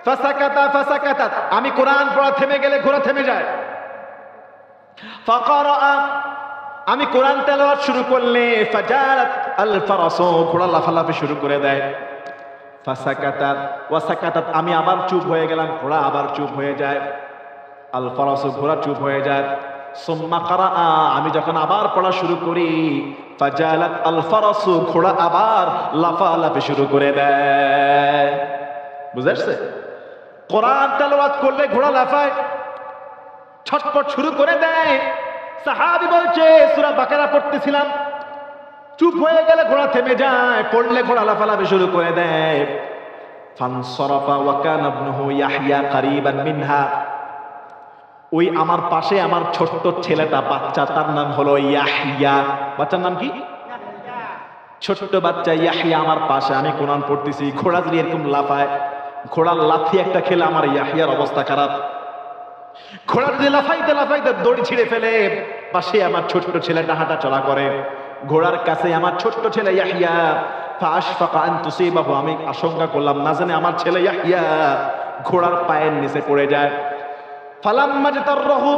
ফাসাকাতা ফাসাকাতাত, আমি কোরআন পড়া থেমে গেলে ঘোড়া থেমে যায়। ফাকারা, আমি কোরআন তেলাওয়াত শুরু করলে ফাজালাত আল ফারাসু, ঘোড়া লাফালাফি শুরু করে দেয়। ফাসাকাতাত ওয়াসাকাতাত, আমি আবার চুপ হয়ে গেলাম, ঘোড়া আবার চুপ হয়ে যায়। আল ফারাসু, ঘোড়া চুপ হয়ে যায়। সুম্মা কারা, আমি যখন আবার পড়া শুরু করি, ফাজালাত আল ফারাসু, ঘোড়া আবার লাফালাফি শুরু করে দেয়। বুঝতে পারছে? কোরআন তেলাওয়াত করলে ঘোড়া লাফায়, ছটপট শুরু করে দেয়। সাহাবী বলছে সূরা বাকারা পড়তেছিলাম, চুপ হয়ে গেলে ঘোড়া থেমে যায়, পড়লে ঘোড়া লাফালাফি শুরু করে দেয়। ফানসারাফা ওয়া কানা ইবনুহু ইয়াহইয়া কারীবান মিনহা, ওই আমার পাশে আমার ছোট্ট ছেলেটা, বাচ্চা, তার নাম হলো ইয়াহইয়া। বাচ্চার নাম কি? ছোট্ট বাচ্চা ইয়াহইয়া আমার পাশে, আমি কোরআন পড়তেছি, ঘোড়া যদি এরকম লাফায়, ঘোড়ার লাথি একটা খেলে আমার ইয়াহইয়ার অবস্থা খারাপ। ঘোড়া যদি লাফাইতে লাফাইতে দড়ি ছিঁড়ে ফেলে, পাশে আমার ছোট্ট ছেলেটা হাঁটা চলা করে, ঘোড়ার কাছে আমার ছোট্ট ছেলে ইয়াহইয়া। ফাআশফাকা আন তুসিবাহু, আমি আশঙ্কা করলাম না জানে আমার ছেলে ইয়াহইয়া ঘোড়ার পায়ের নিচে পড়ে যায়। ফালাম্মা জাতারহু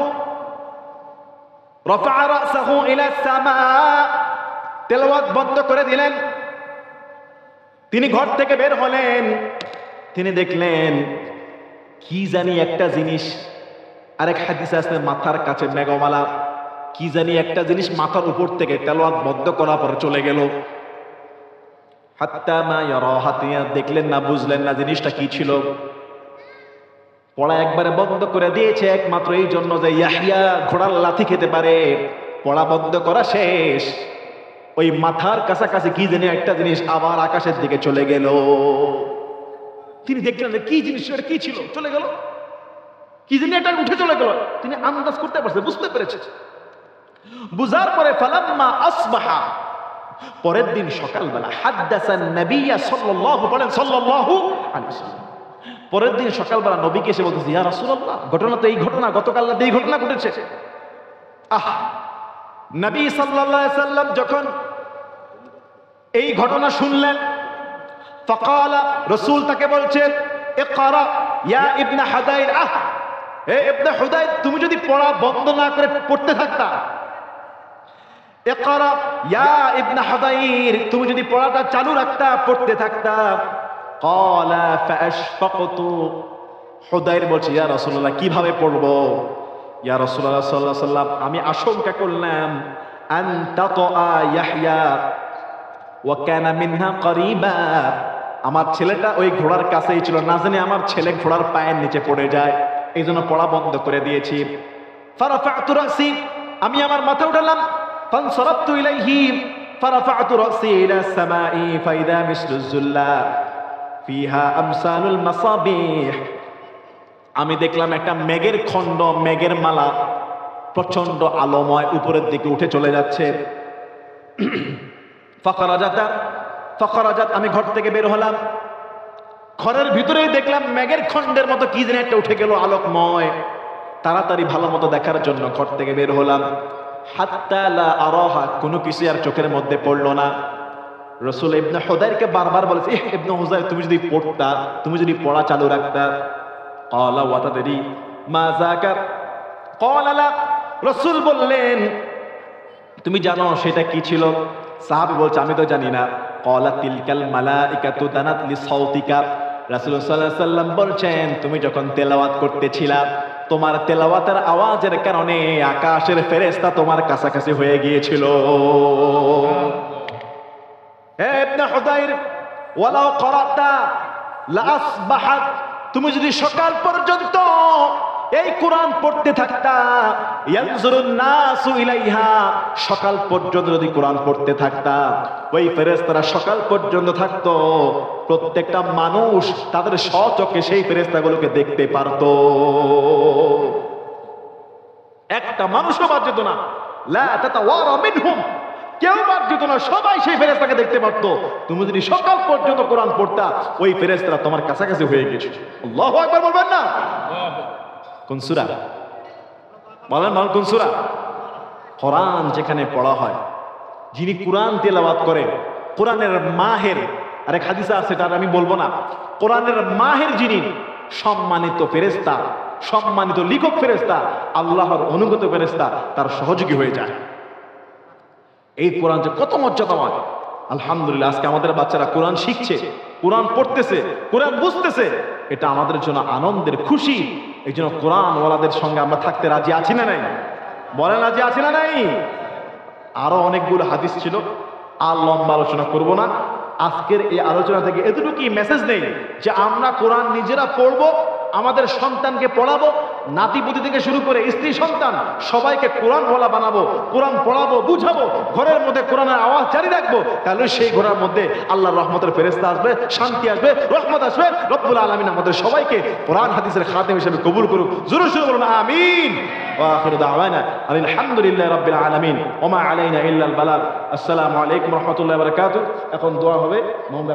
রাফা রাসাহু ইলা সামা, তেলাওয়াত বন্ধ করে দিলেন। তিনি ঘর থেকে বের হলেন, তিনি দেখলেন কি জানি একটা জিনিস, আরেক হাদিসে আছে মাথার কাছে মেঘমালা, কি জানি একটা জিনিস মাথার উপর থেকে তেলাওয়াত বন্ধ করার পর চলে গেল। হাত্তা মা ইয়ারা, হাতিয়া দেখলেন না, বুঝলেন না জিনিসটা কি ছিল। পড়া একবারে বন্ধ করে দিয়েছে একমাত্র এই জন্য যে ইয়াহইয়া ঘোড়ার লাথি খেতে পারে। পড়া বন্ধ করা শেষ, ওই মাথার কাছাকাছি কি জানি একটা জিনিস আবার আকাশের দিকে চলে গেল। তিনি দেখলেন কি জিনিস, কি ছিল, চলে গেল, কি জানি এটা উঠে চলে গেল। তিনি আন্দাজ করতে পারছে, বুঝতে পেরেছে। বুঝার পরে ফালাম্মা আসবাহা, পরের দিন সকালবেলা, হাদ্দাসান নবিয়্যা সাল্লাল্লাহু আলাইহি ওয়াসাল্লাম, পরের দিন সকালবেলা নবীকে এসে বলতেছে, ইয়া রাসূলুল্লাহ, ঘটনা তো এই ঘটনা, গতকাল রাতে এই ঘটনা ঘটেছে। নবী সাল্লাল্লাহু আলাইহি ওয়াসাল্লাম যখন এই ঘটনা শুনলেন, ফাকালা, রাসূল তাকে বলছেন, ইকরা ইয়া ইবনে হুদাইর, হে ইবনে হুদাইর, তুমি যদি পড়া বন্ধ না করে পড়তে থাকতা, ইকরা ইয়া ইবনে হুদাইর, তুমি যদি পড়াটা চালু রাখতা, পড়তে থাকতা। ক্বালা ফাআশফাকতু, হুদাইর বলছে, ইয়া রাসূলুল্লাহ, কিভাবে পড়বো? ইয়া রাসূলুল্লাহ সাল্লাল্লাহু আলাইহি ওয়াসাল্লাম, আমি আশঙ্কা করলাম আন তাতা ইয়াহইয়া ওয়া কানা মিনহা করিবা, আমার ছেলেটা ওই ঘোড়ার কাছেই ছিল, না জানি আমার ছেলে ঘোড়ার পায়ের নিচে পড়ে যায়, এই জন্য পড়া বন্ধ করে দিয়েছি। ফারাফা'তু রাসি, আমি আমার মাথা উঠালাম। ফানসারাফতু ইলাইহি ফারাফা'তু রাসি ইলা সামাই ফাইদা মিসলু যুল্লা ফিহা আমসালুল মাসাবিহ, আমি দেখলাম একটা মেঘের খণ্ড, মেঘের মালা, প্রচন্ড আলোময়, উপরের দিকে উঠে চলে যাচ্ছে। ফাখারাজাত, আমি ঘর থেকে বের হলাম, ঘরের ভিতরেই দেখলাম মেঘের খণ্ডের মতো কি যেন একটা উঠে গেল, আলোকময়। তাড়াতাড়ি ভালো মতো দেখার জন্য ঘর থেকে বের হলাম। হাত্তা লা আরাহা, কোনো কিছু আর চোখের মধ্যে পড়লো না। রাসূল ইবনে হুদাইরকে বারবার বলেছে, ইবনে হুদাইর, তুমি যদি পড়তা, তুমি যদি পড়া চালু রাখতা। ক্বালা ওয়া তাদরি মা যাকা, ক্বালা লা, রাসূল বললেন, তুমি জানো সেটা কি ছিল? সাহাবী বলছে, আমি তো জানি না। ক্বালা তিলকাল মালাইকাতু দানাত লিসাউতিকা, রাসূলুল্লাহ সাল্লাল্লাহু আলাইহি ওয়াসাল্লাম বলছেন, তুমি যখন তেলাওয়াত করতেছিলা, তোমার তেলাওয়াতের আওয়াজের কারণে আকাশের ফেরেশতা তোমার কাছাকাছি হয়ে গিয়েছিল। হে ইবনে হুদাইর, ওয়ালাউ ক্বারাতা লা আসবাহাত, তুমি যদি সকাল পর্যন্ত এই কোরআন পড়তে থাকতা, ইয়ানজুরুন নাসু ইলাইহা, সকাল পর্যন্ত যদি কোরআন পড়তে থাকতা, ওই ফেরেশতারা সকাল পর্যন্ত থাকতো, প্রত্যেকটা মানুষ তাদের স্বচক্ষে সেই ফেরেশতাগুলোকে দেখতে পারতো। একটা মানুষও বাদ যেত না, লা তাতাওয়ারা মিনহুম, কেউ বাদ যেত না, সবাই সেই ফেরেশতাকে দেখতে পারতো। তুমি যদি সকাল পর্যন্ত কোরআন পড়তা, ওই ফেরেশতারা তোমার কাছাকাছি হয়ে গেছে। আল্লাহু আকবার বলবেন না? কোন সূরা বলেন, কোন সূরা? কোরআন যেখানে পড়া হয়, যিনি কোরআন তেলাওয়াত করে, কোরআনের মাহের, আরেক হাদিসে আছে সেটা আমি বলবো না, কোরআনের মাহের যিনি সম্মানিত ফেরেশতা, সম্মানিত লিখক ফেরেশতা, আল্লাহর অনুগত ফেরেশতা, তার সহযোগী হয়ে যায়। এই কোরআন যে কত মর্যাদাবান! আলহামদুলিল্লাহ, আজকে আমাদের বাচ্চারা কোরআন শিখছে, কোরআন পড়তেছে, কোরআন বুঝতেছে, এটা আমাদের জন্য আনন্দের, খুশি। এই জন্য কোরআন ওয়ালাদের সঙ্গে আমরা থাকতে রাজি আছি না নাই? বলেন, রাজি আছি না নাই? আরো অনেকগুলো হাদিস ছিল, আর লম্বা আলোচনা করব না। আজকের এই আলোচনা থেকে এতটুকুই মেসেজ নেই যে আমরা কোরআন নিজেরা পড়বো, আমাদের সন্তানকে পড়াবো, নাতিপুতি থেকে শুরু করে স্ত্রী সন্তান সবাইকে কোরআন বলা বানাবো, কোরআন পড়াবো, বুঝাবো, ঘরের মধ্যে কোরআনের আওয়াজ জারি রাখবো। তাহলে সেই ঘরের মধ্যে আল্লাহর রহমতের ফেরেশতা আসবে, শান্তি আসবে, রহমত আসবে। রব্বুল আলামিন আমাদের সবাইকে কোরআন হাদিসের খাদেম হিসেবে কবুল করুক। জোরে জোরে বলুন আমিন। ওয়া আখিরু দাওয়ানা আলহামদুলিল্লাহি রাব্বিল আলামিন ওয়া মা আলাইনা ইল্লাল বালাগ। আসসালামু আলাইকুম ওয়া রাহমাতুল্লাহি ওয়া বারাকাতুহু। এখন দোয়া হবে, মোহাম্মদ